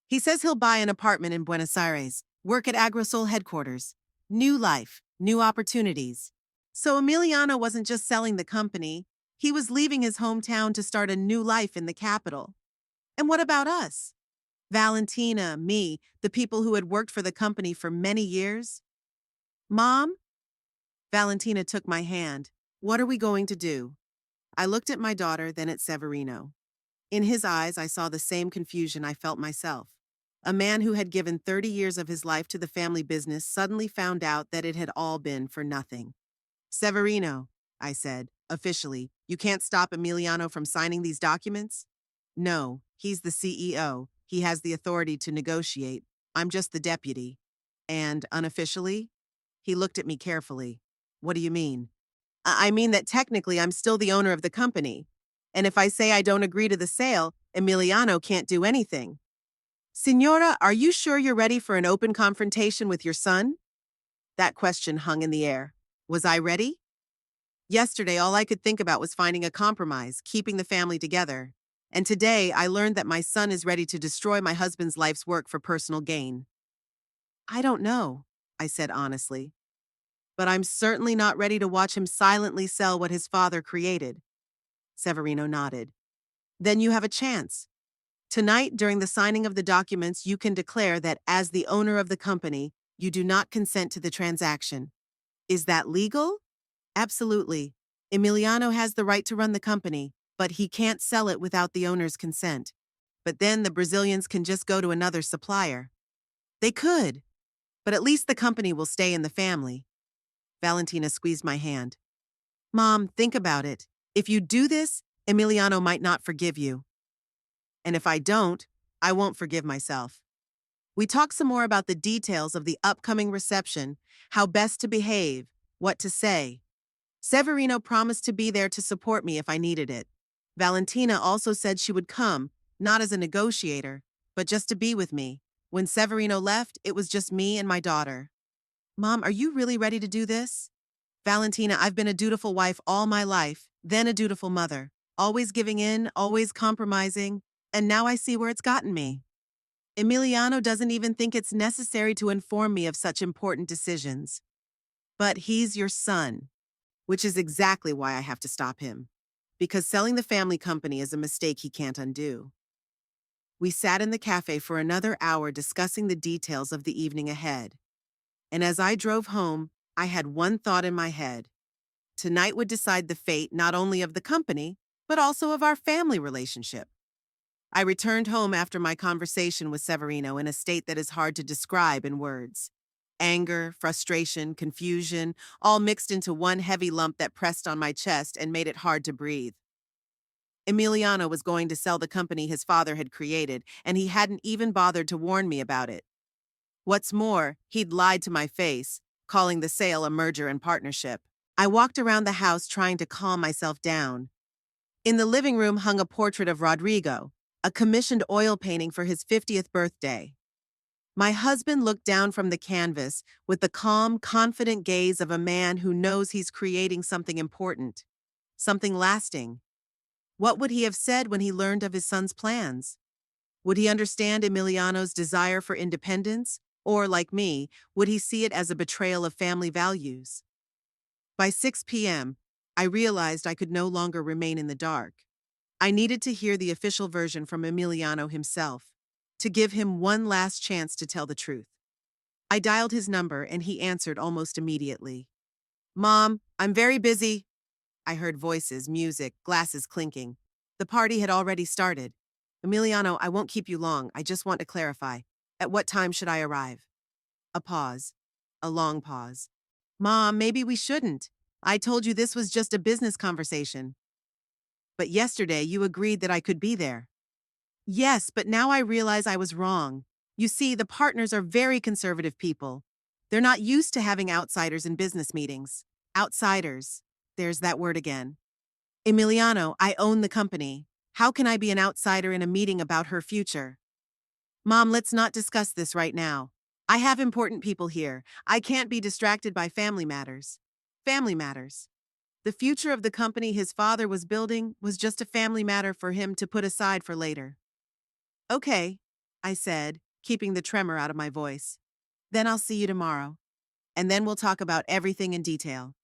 He says he'll buy an apartment in Buenos Aires, work at Agrosol headquarters. New life, new opportunities. So Emiliano wasn't just selling the company, he was leaving his hometown to start a new life in the capital. And what about us? Valentina, me, the people who had worked for the company for many years? Mom? Valentina took my hand. What are we going to do? I looked at my daughter, then at Severino. In his eyes, I saw the same confusion I felt myself. A man who had given 30 years of his life to the family business suddenly found out that it had all been for nothing. Severino, I said, officially, you can't stop Emiliano from signing these documents? No, he's the CEO. He has the authority to negotiate. I'm just the deputy. And unofficially? He looked at me carefully. What do you mean? I mean that technically I'm still the owner of the company. And if I say I don't agree to the sale, Emiliano can't do anything. Signora, are you sure you're ready for an open confrontation with your son? That question hung in the air. Was I ready? Yesterday, all I could think about was finding a compromise, keeping the family together. And today, I learned that my son is ready to destroy my husband's life's work for personal gain. I don't know, I said honestly. But I'm certainly not ready to watch him silently sell what his father created. Severino nodded. Then you have a chance. Tonight, during the signing of the documents, you can declare that as the owner of the company, you do not consent to the transaction. Is that legal? Absolutely. Emiliano has the right to run the company, but he can't sell it without the owner's consent. But then the Brazilians can just go to another supplier. They could, but at least the company will stay in the family. Valentina squeezed my hand. Mom, think about it. If you do this, Emiliano might not forgive you. And if I don't, I won't forgive myself. We talked some more about the details of the upcoming reception, how best to behave, what to say. Severino promised to be there to support me if I needed it. Valentina also said she would come, not as a negotiator, but just to be with me. When Severino left, it was just me and my daughter. Mom, are you really ready to do this? Valentina, I've been a dutiful wife all my life, then a dutiful mother. Always giving in, always compromising, and now I see where it's gotten me. Emiliano doesn't even think it's necessary to inform me of such important decisions. But he's your son, which is exactly why I have to stop him. Because selling the family company is a mistake he can't undo. We sat in the cafe for another hour discussing the details of the evening ahead. And as I drove home, I had one thought in my head. Tonight would decide the fate not only of the company, but also of our family relationship. I returned home after my conversation with Severino in a state that is hard to describe in words. Anger, frustration, confusion, all mixed into one heavy lump that pressed on my chest and made it hard to breathe. Emiliano was going to sell the company his father had created, and he hadn't even bothered to warn me about it. What's more, he'd lied to my face, calling the sale a merger and partnership. I walked around the house trying to calm myself down. In the living room hung a portrait of Rodrigo, a commissioned oil painting for his 50th birthday. My husband looked down from the canvas with the calm, confident gaze of a man who knows he's creating something important, something lasting. What would he have said when he learned of his son's plans? Would he understand Emiliano's desire for independence? Or, like me, would he see it as a betrayal of family values? By 6 p.m., I realized I could no longer remain in the dark. I needed to hear the official version from Emiliano himself, to give him one last chance to tell the truth. I dialed his number and he answered almost immediately. "Mom, I'm very busy." I heard voices, music, glasses clinking. The party had already started. "Emiliano, I won't keep you long. I just want to clarify. At what time should I arrive?" A pause. A long pause. "Mom, maybe we shouldn't. I told you this was just a business conversation." "But yesterday you agreed that I could be there." "Yes, but now I realize I was wrong. You see, the partners are very conservative people. They're not used to having outsiders in business meetings. Outsiders. There's that word again. Emiliano, I own the company. How can I be an outsider in a meeting about her future?" "Mom, let's not discuss this right now. I have important people here. I can't be distracted by family matters." Family matters. The future of the company his father was building was just a family matter for him to put aside for later. "Okay," I said, keeping the tremor out of my voice. "Then I'll see you tomorrow. And then we'll talk about everything in detail."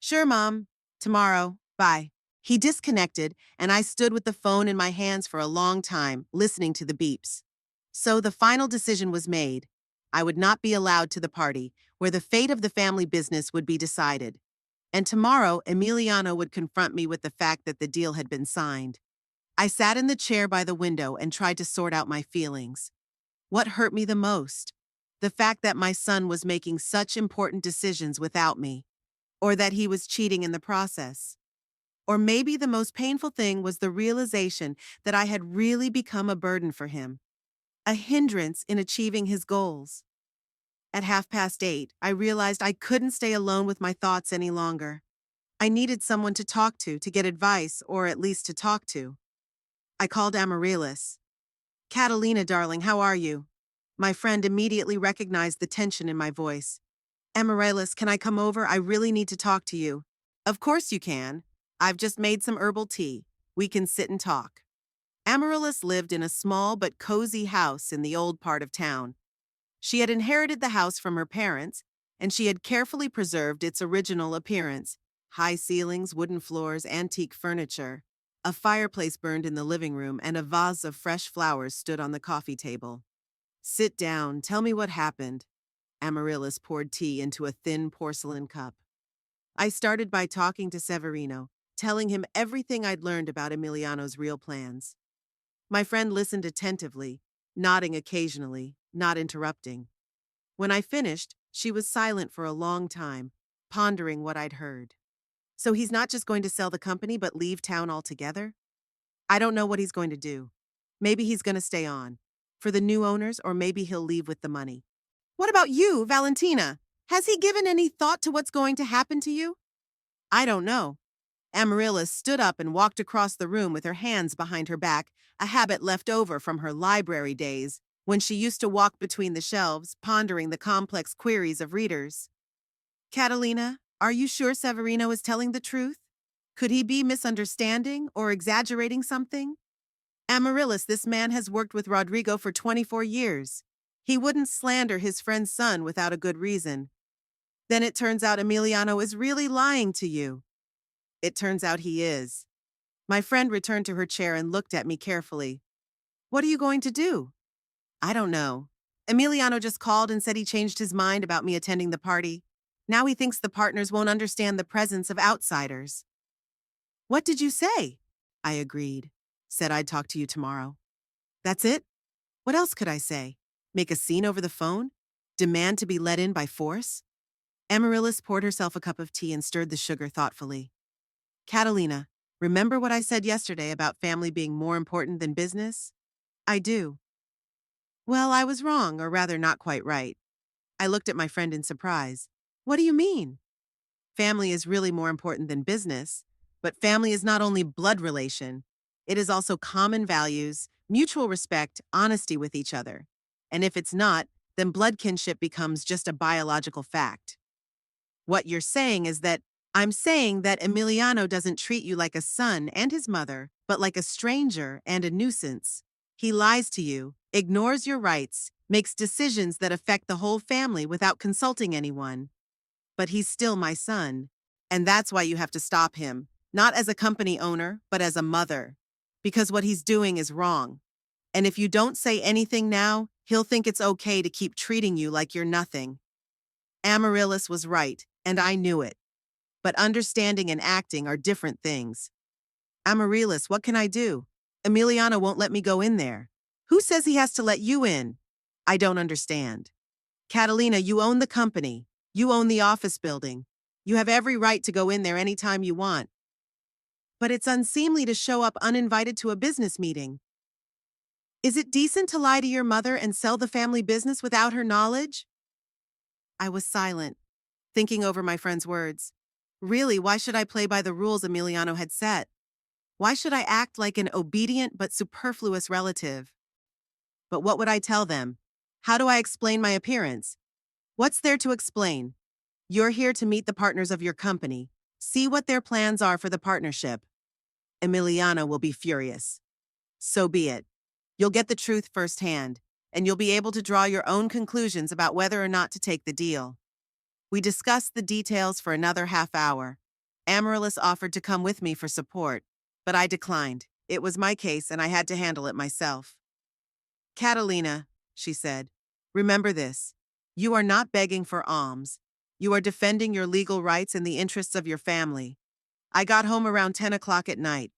"Sure, Mom. Tomorrow. Bye." He disconnected, and I stood with the phone in my hands for a long time, listening to the beeps. So the final decision was made. I would not be allowed to the party, where the fate of the family business would be decided. And tomorrow, Emiliano would confront me with the fact that the deal had been signed. I sat in the chair by the window and tried to sort out my feelings. What hurt me the most? The fact that my son was making such important decisions without me, or that he was cheating in the process. Or maybe the most painful thing was the realization that I had really become a burden for him, a hindrance in achieving his goals. At 8:30, I realized I couldn't stay alone with my thoughts any longer. I needed someone to talk to get advice, or at least to talk to. I called Amaryllis. "Catalina, darling, how are you?" My friend immediately recognized the tension in my voice. "Amaryllis, can I come over? I really need to talk to you." "Of course you can. I've just made some herbal tea. We can sit and talk." Amaryllis lived in a small but cozy house in the old part of town. She had inherited the house from her parents, and she had carefully preserved its original appearance: high ceilings, wooden floors, antique furniture. A fireplace burned in the living room, and a vase of fresh flowers stood on the coffee table. "Sit down, tell me what happened." Amaryllis poured tea into a thin porcelain cup. I started by talking to Severino, telling him everything I'd learned about Emiliano's real plans. My friend listened attentively, nodding occasionally, not interrupting. When I finished, she was silent for a long time, pondering what I'd heard. "So he's not just going to sell the company but leave town altogether?" "I don't know what he's going to do. Maybe he's going to stay on for the new owners, or maybe he'll leave with the money." "What about you, Valentina? Has he given any thought to what's going to happen to you?" "I don't know." Amaryllis stood up and walked across the room with her hands behind her back, a habit left over from her library days, when she used to walk between the shelves, pondering the complex queries of readers. "Catalina, are you sure Severino is telling the truth? Could he be misunderstanding or exaggerating something?" "Amaryllis, this man has worked with Rodrigo for 24 years. He wouldn't slander his friend's son without a good reason." "Then it turns out Emiliano is really lying to you." "It turns out he is." My friend returned to her chair and looked at me carefully. "What are you going to do?" "I don't know. Emiliano just called and said he changed his mind about me attending the party. Now he thinks the partners won't understand the presence of outsiders." "What did you say?" I agreed. Said I'd talk to you tomorrow. "That's it? What else could I say? Make a scene over the phone? Demand to be let in by force?" Amaryllis poured herself a cup of tea and stirred the sugar thoughtfully. "Catalina, remember what I said yesterday about family being more important than business?" "I do." "Well, I was wrong, or rather not quite right." I looked at my friend in surprise. "What do you mean?" family is really more important than business, but family is not only blood relation, it is also common values, mutual respect, honesty with each other. And if it's not, then blood kinship becomes just a biological fact. What you're saying is that I'm saying that Emiliano doesn't treat you like a son and his mother, but like a stranger and a nuisance. He lies to you, ignores your rights, makes decisions that affect the whole family without consulting anyone. But he's still my son. And that's why you have to stop him, not as a company owner, but as a mother. Because what he's doing is wrong. And if you don't say anything now, he'll think it's okay to keep treating you like you're nothing. Amaryllis was right, and I knew it. But understanding and acting are different things. Amaryllis, what can I do? Emiliano won't let me go in there. Who says he has to let you in? I don't understand. Catalina, you own the company. You own the office building. You have every right to go in there anytime you want. But it's unseemly to show up uninvited to a business meeting. Is it decent to lie to your mother and sell the family business without her knowledge? I was silent, thinking over my friend's words. Really, why should I play by the rules Emiliano had set? Why should I act like an obedient but superfluous relative? But what would I tell them? How do I explain my appearance? What's there to explain? You're here to meet the partners of your company. See what their plans are for the partnership. Emiliano will be furious. So be it. You'll get the truth firsthand, and you'll be able to draw your own conclusions about whether or not to take the deal. We discussed the details for another half hour. Amaryllis offered to come with me for support, but I declined. It was my case and I had to handle it myself. Catalina, she said, remember this. You are not begging for alms. You are defending your legal rights and the interests of your family. I got home around 10 o'clock at night.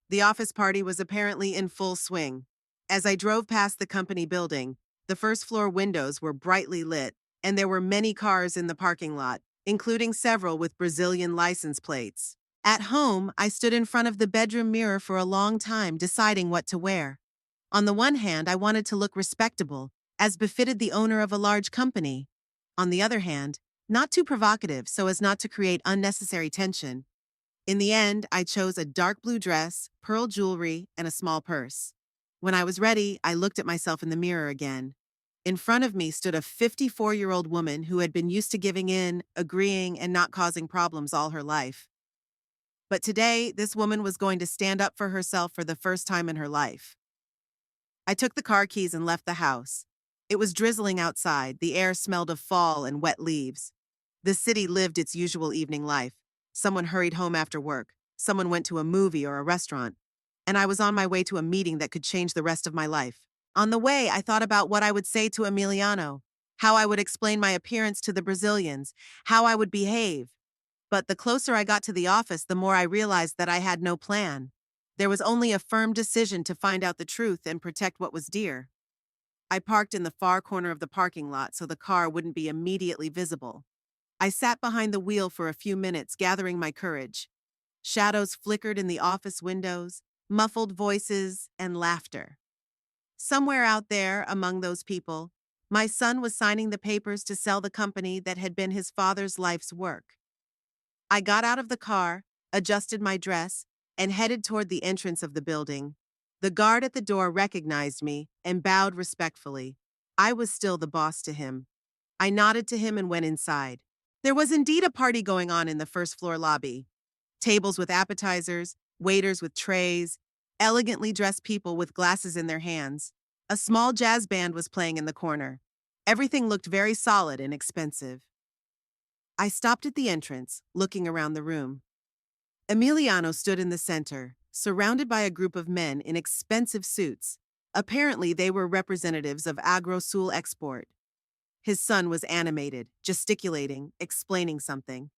The office party was apparently in full swing. As I drove past the company building, the first floor windows were brightly lit, and there were many cars in the parking lot, including several with Brazilian license plates. At home, I stood in front of the bedroom mirror for a long time deciding what to wear. On the one hand, I wanted to look respectable, as befitted the owner of a large company. On the other hand, not too provocative so as not to create unnecessary tension. In the end, I chose a dark blue dress, pearl jewelry, and a small purse. When I was ready, I looked at myself in the mirror again. In front of me stood a 54-year-old woman who had been used to giving in, agreeing, and not causing problems all her life. But today, this woman was going to stand up for herself for the first time in her life. I took the car keys and left the house. It was drizzling outside, the air smelled of fall and wet leaves. The city lived its usual evening life. Someone hurried home after work, someone went to a movie or a restaurant, and I was on my way to a meeting that could change the rest of my life. On the way, I thought about what I would say to Emiliano, how I would explain my appearance to the Brazilians, how I would behave. But the closer I got to the office, the more I realized that I had no plan. There was only a firm decision to find out the truth and protect what was dear. I parked in the far corner of the parking lot so the car wouldn't be immediately visible. I sat behind the wheel for a few minutes, gathering my courage. Shadows flickered in the office windows, muffled voices, and laughter. Somewhere out there, among those people, my son was signing the papers to sell the company that had been his father's life's work. I got out of the car, adjusted my dress, and headed toward the entrance of the building. The guard at the door recognized me and bowed respectfully. I was still the boss to him. I nodded to him and went inside. There was indeed a party going on in the first floor lobby. Tables with appetizers, waiters with trays, elegantly dressed people with glasses in their hands. A small jazz band was playing in the corner. Everything looked very solid and expensive. I stopped at the entrance, looking around the room. Emiliano stood in the center, surrounded by a group of men in expensive suits. Apparently, they were representatives of AgroSul Export. His son was animated, gesticulating, explaining something.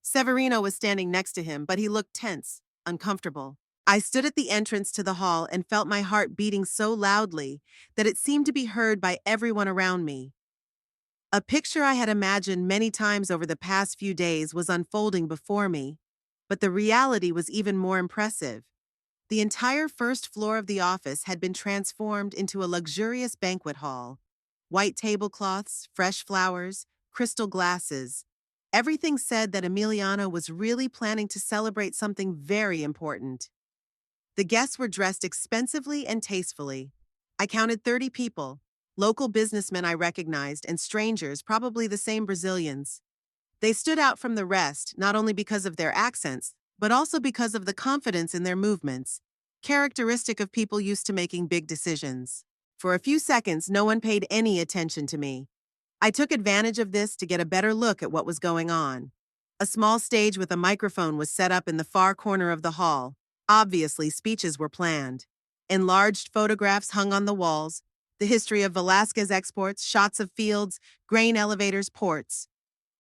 Severino was standing next to him, but he looked tense, uncomfortable. I stood at the entrance to the hall and felt my heart beating so loudly that it seemed to be heard by everyone around me. A picture I had imagined many times over the past few days was unfolding before me, but the reality was even more impressive. The entire first floor of the office had been transformed into a luxurious banquet hall. White tablecloths, fresh flowers, crystal glasses. Everything said that Emiliano was really planning to celebrate something very important. The guests were dressed expensively and tastefully. I counted 30 people, local businessmen I recognized, and strangers, probably the same Brazilians. They stood out from the rest, not only because of their accents, but also because of the confidence in their movements, characteristic of people used to making big decisions. For a few seconds, no one paid any attention to me. I took advantage of this to get a better look at what was going on. A small stage with a microphone was set up in the far corner of the hall. Obviously, speeches were planned. Enlarged photographs hung on the walls, the history of Velasquez exports, shots of fields, grain elevators, ports.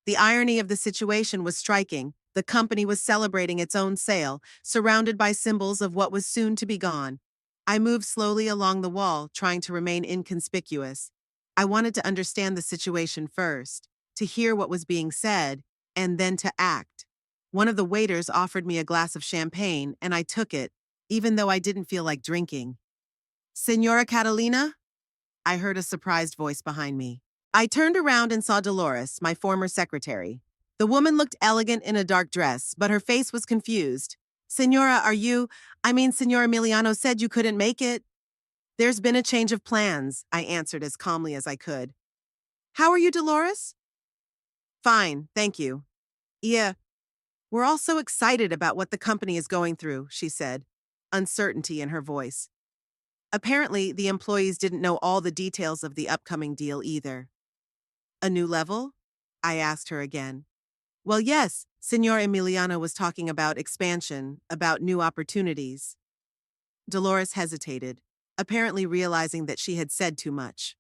The irony of the situation was striking. The company was celebrating its own sale, surrounded by symbols of what was soon to be gone. I moved slowly along the wall, trying to remain inconspicuous. I wanted to understand the situation first, to hear what was being said, and then to act. One of the waiters offered me a glass of champagne, and I took it, even though I didn't feel like drinking. Senora Catalina? I heard a surprised voice behind me. I turned around and saw Dolores, my former secretary. The woman looked elegant in a dark dress, but her face was confused. Senora, Senor Emiliano said you couldn't make it. There's been a change of plans, I answered as calmly as I could. How are you, Dolores? Fine, thank you. Yeah, we're all so excited about what the company is going through, she said, uncertainty in her voice. Apparently, the employees didn't know all the details of the upcoming deal either. A new level? I asked her again. Well, yes, Senor Emiliano was talking about expansion, about new opportunities. Dolores hesitated, apparently realizing that she had said too much.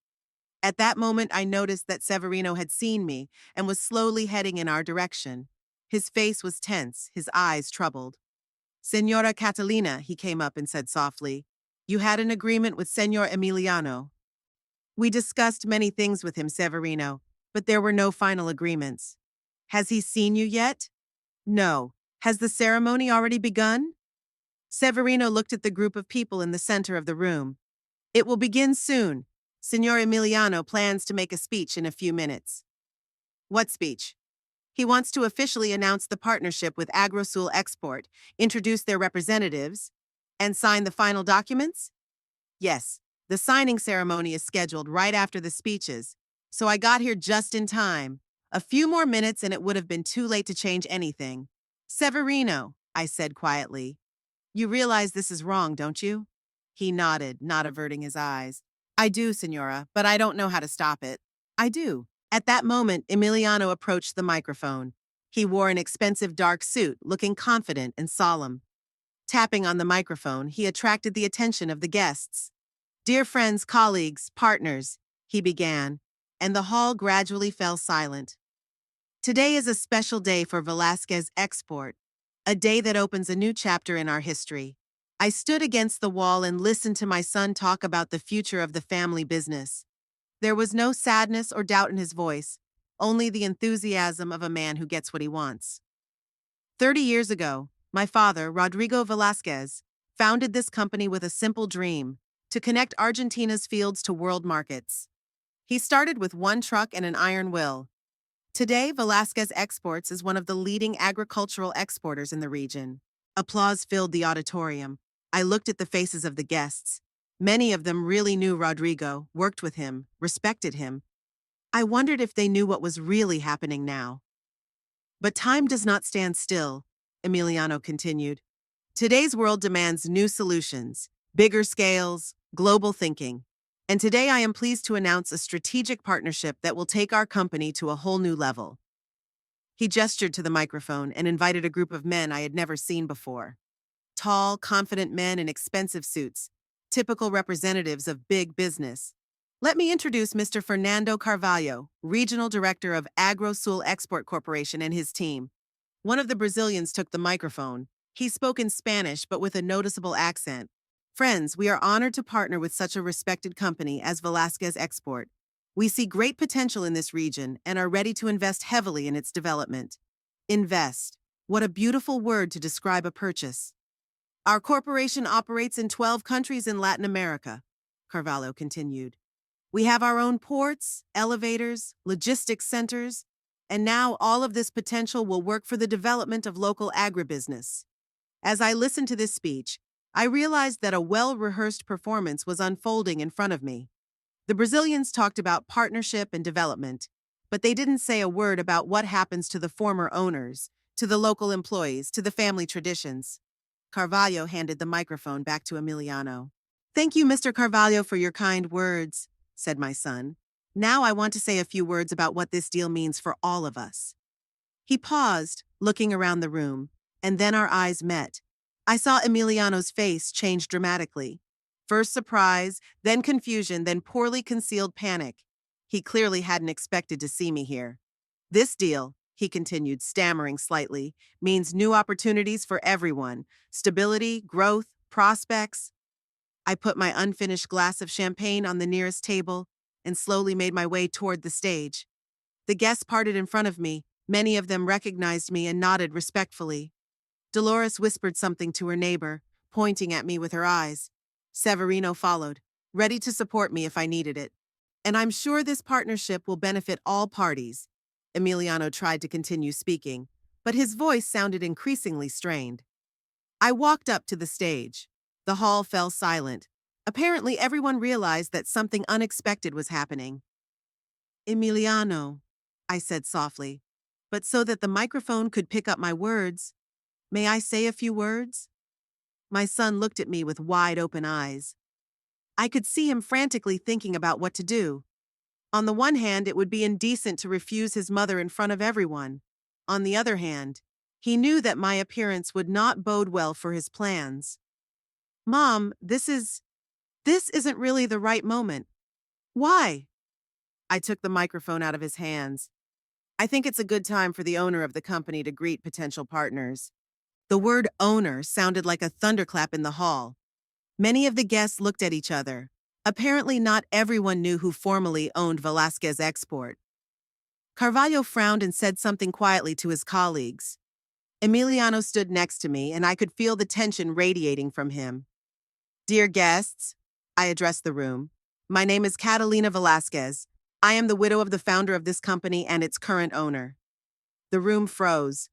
At that moment, I noticed that Severino had seen me and was slowly heading in our direction. His face was tense, his eyes troubled. Senora Catalina, he came up and said softly, you had an agreement with Senor Emiliano. We discussed many things with him, Severino, but there were no final agreements. Has he seen you yet? No. Has the ceremony already begun? Severino looked at the group of people in the center of the room. It will begin soon. Senor Emiliano plans to make a speech in a few minutes. What speech? He wants to officially announce the partnership with AgroSul Export, introduce their representatives, and sign the final documents? Yes, the signing ceremony is scheduled right after the speeches, so I got here just in time. A few more minutes and it would have been too late to change anything. Severino, I said quietly, you realize this is wrong, don't you? He nodded, not averting his eyes. I do, Senora, but I don't know how to stop it. I do. At that moment, Emiliano approached the microphone. He wore an expensive dark suit, looking confident and solemn. Tapping on the microphone, he attracted the attention of the guests. Dear friends, colleagues, partners, he began, and the hall gradually fell silent. Today is a special day for Velasquez Export, a day that opens a new chapter in our history. I stood against the wall and listened to my son talk about the future of the family business. There was no sadness or doubt in his voice, only the enthusiasm of a man who gets what he wants. 30 years ago, my father, Rodrigo Velasquez, founded this company with a simple dream: to connect Argentina's fields to world markets. He started with one truck and an iron will. Today, Velasquez Exports is one of the leading agricultural exporters in the region. Applause filled the auditorium. I looked at the faces of the guests. Many of them really knew Rodrigo, worked with him, respected him. I wondered if they knew what was really happening now. But time does not stand still, Emiliano continued. Today's world demands new solutions, bigger scales, global thinking. And today I am pleased to announce a strategic partnership that will take our company to a whole new level. He gestured to the microphone and invited a group of men I had never seen before. Tall, confident men in expensive suits, typical representatives of big business. Let me introduce Mr. Fernando Carvalho, Regional Director of AgroSul Export Corporation, and his team. One of the Brazilians took the microphone. He spoke in Spanish but with a noticeable accent. Friends, we are honored to partner with such a respected company as Velasquez Export. We see great potential in this region and are ready to invest heavily in its development. Invest. What a beautiful word to describe a purchase. Our corporation operates in 12 countries in Latin America, Carvalho continued. We have our own ports, elevators, logistics centers, and now all of this potential will work for the development of local agribusiness. As I listened to this speech, I realized that a well-rehearsed performance was unfolding in front of me. The Brazilians talked about partnership and development, but they didn't say a word about what happens to the former owners, to the local employees, to the family traditions. Carvalho handed the microphone back to Emiliano. "Thank you, Mr. Carvalho, for your kind words," said my son. "Now I want to say a few words about what this deal means for all of us." He paused, looking around the room, and then our eyes met. I saw Emiliano's face change dramatically. First surprise, then confusion, then poorly concealed panic. He clearly hadn't expected to see me here. "This deal," he continued, stammering slightly, "means new opportunities for everyone. Stability, growth, prospects." I put my unfinished glass of champagne on the nearest table and slowly made my way toward the stage. The guests parted in front of me. Many of them recognized me and nodded respectfully. Dolores whispered something to her neighbor, pointing at me with her eyes. Severino followed, ready to support me if I needed it. "And I'm sure this partnership will benefit all parties." Emiliano tried to continue speaking, but his voice sounded increasingly strained. I walked up to the stage. The hall fell silent. Apparently, everyone realized that something unexpected was happening. "Emiliano," I said softly, but so that the microphone could pick up my words, "may I say a few words?" My son looked at me with wide open eyes. I could see him frantically thinking about what to do. On the one hand, it would be indecent to refuse his mother in front of everyone. On the other hand, he knew that my appearance would not bode well for his plans. "Mom, this isn't really the right moment." "Why?" I took the microphone out of his hands. "I think it's a good time for the owner of the company to greet potential partners." The word owner sounded like a thunderclap in the hall. Many of the guests looked at each other. Apparently not everyone knew who formally owned Velasquez Export. Carvalho frowned and said something quietly to his colleagues. Emiliano stood next to me, and I could feel the tension radiating from him. "Dear guests," I addressed the room, "my name is Catalina Velasquez. I am the widow of the founder of this company and its current owner." The room froze.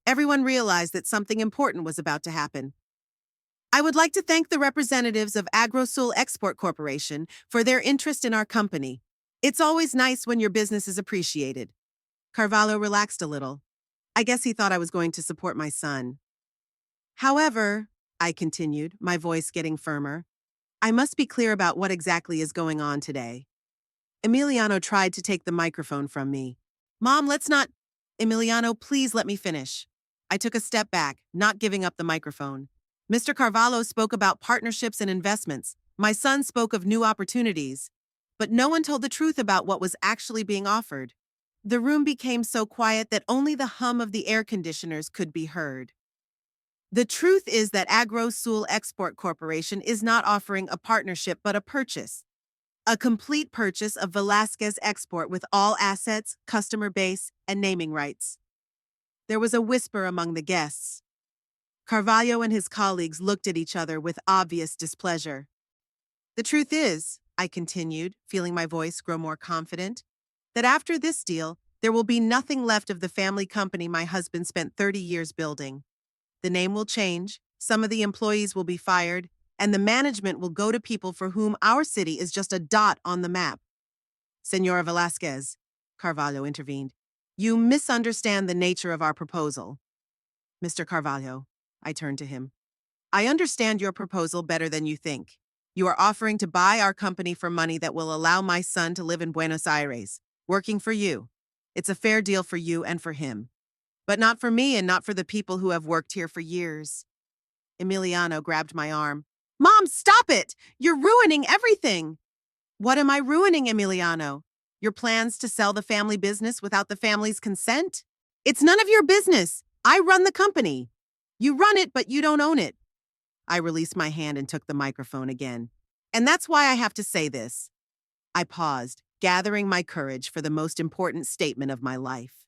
Everyone realized that something important was about to happen. "I would like to thank the representatives of AgroSul Export Corporation for their interest in our company. It's always nice when your business is appreciated." Carvalho relaxed a little. I guess he thought I was going to support my son. "However," I continued, my voice getting firmer, "I must be clear about what exactly is going on today." Emiliano tried to take the microphone from me. "Mom, let's not—" "Emiliano, please let me finish." I took a step back, not giving up the microphone. "Mr. Carvalho spoke about partnerships and investments. My son spoke of new opportunities. But no one told the truth about what was actually being offered." The room became so quiet that only the hum of the air conditioners could be heard. "The truth is that AgroSul Export Corporation is not offering a partnership but a purchase. A complete purchase of Velasquez Export with all assets, customer base, and naming rights." There was a whisper among the guests. Carvalho and his colleagues looked at each other with obvious displeasure. "The truth is," I continued, feeling my voice grow more confident, "that after this deal, there will be nothing left of the family company my husband spent 30 years building. The name will change, some of the employees will be fired, and the management will go to people for whom our city is just a dot on the map." "Senora Velasquez," Carvalho intervened, "you misunderstand the nature of our proposal." "Mr. Carvalho," I turned to him, "I understand your proposal better than you think. You are offering to buy our company for money that will allow my son to live in Buenos Aires, working for you. It's a fair deal for you and for him. But not for me and not for the people who have worked here for years." Emiliano grabbed my arm. "Mom, stop it! You're ruining everything!" "What am I ruining, Emiliano? Your plans to sell the family business without the family's consent? It's none of your business. I run the company. You run it, but you don't own it." I released my hand and took the microphone again. "And that's why I have to say this." I paused, gathering my courage for the most important statement of my life.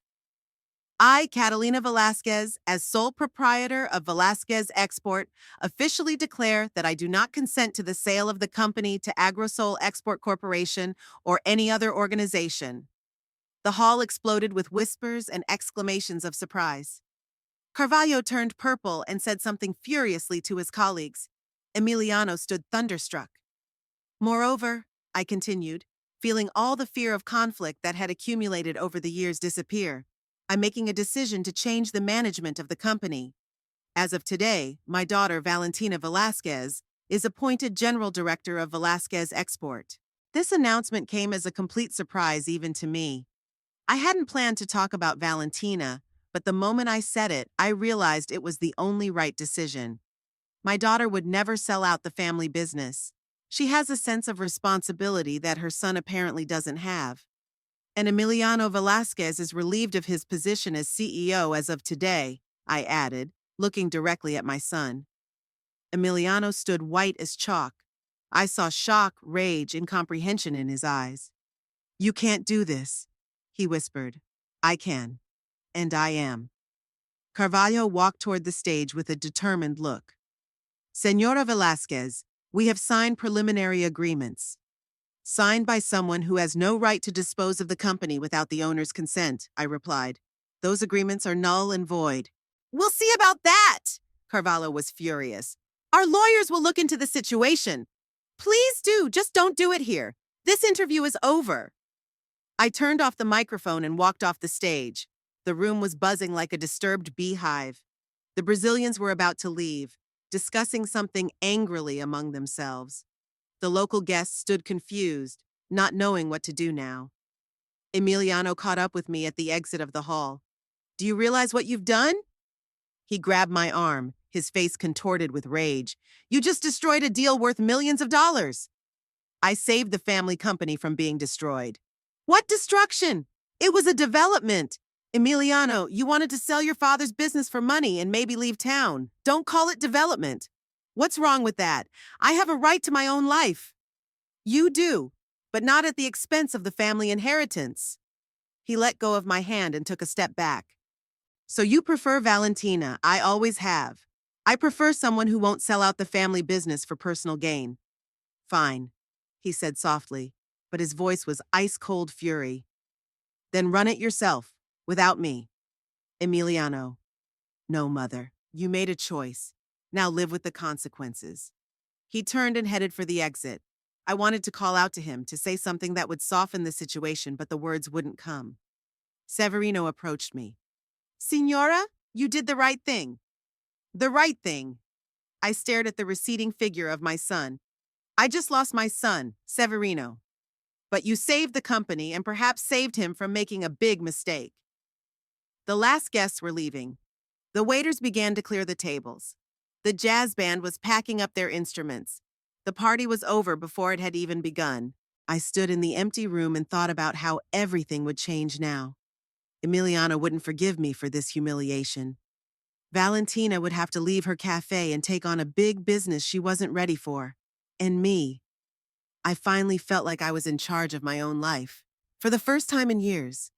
"I, Catalina Velasquez, as sole proprietor of Velasquez Export, officially declare that I do not consent to the sale of the company to AgroSol Export Corporation or any other organization." The hall exploded with whispers and exclamations of surprise. Carvalho turned purple and said something furiously to his colleagues. Emiliano stood thunderstruck. Moreover, I continued, feeling all the fear of conflict that had accumulated over the years disappear, I'm making a decision to change the management of the company. As of today, my daughter Valentina Velasquez is appointed General Director of Velasquez Export. This announcement came as a complete surprise even to me. I hadn't planned to talk about Valentina, but the moment I said it, I realized it was the only right decision. My daughter would never sell out the family business. She has a sense of responsibility that her son apparently doesn't have. And Emiliano Velasquez is relieved of his position as CEO as of today, I added, looking directly at my son. Emiliano stood white as chalk. I saw shock, rage, incomprehension in his eyes. You can't do this, he whispered. I can. And I am. Carvalho walked toward the stage with a determined look. Senora Velasquez, we have signed preliminary agreements. Signed by someone who has no right to dispose of the company without the owner's consent, I replied. Those agreements are null and void. We'll see about that! Carvalho was furious. Our lawyers will look into the situation. Please do, just don't do it here. This interview is over. I turned off the microphone and walked off the stage. The room was buzzing like a disturbed beehive. The Brazilians were about to leave, discussing something angrily among themselves. The local guests stood confused, not knowing what to do now. Emiliano caught up with me at the exit of the hall. Do you realize what you've done? He grabbed my arm, his face contorted with rage. You just destroyed a deal worth millions of dollars. I saved the family company from being destroyed. What destruction? It was a development. Emiliano, you wanted to sell your father's business for money and maybe leave town. Don't call it development. What's wrong with that? I have a right to my own life. You do, but not at the expense of the family inheritance. He let go of my hand and took a step back. So you prefer Valentina, I always have. I prefer someone who won't sell out the family business for personal gain. Fine, he said softly, but his voice was ice-cold fury. Then run it yourself, without me. Emiliano. No, mother, you made a choice. Now live with the consequences. He turned and headed for the exit. I wanted to call out to him, to say something that would soften the situation, but the words wouldn't come. Severino approached me. Signora, you did the right thing. The right thing. I stared at the receding figure of my son. I just lost my son, Severino. But you saved the company and perhaps saved him from making a big mistake. The last guests were leaving. The waiters began to clear the tables. The jazz band was packing up their instruments. The party was over before it had even begun. I stood in the empty room and thought about how everything would change now. Emiliano wouldn't forgive me for this humiliation. Valentina would have to leave her cafe and take on a big business she wasn't ready for. And me. I finally felt like I was in charge of my own life. For the first time in years,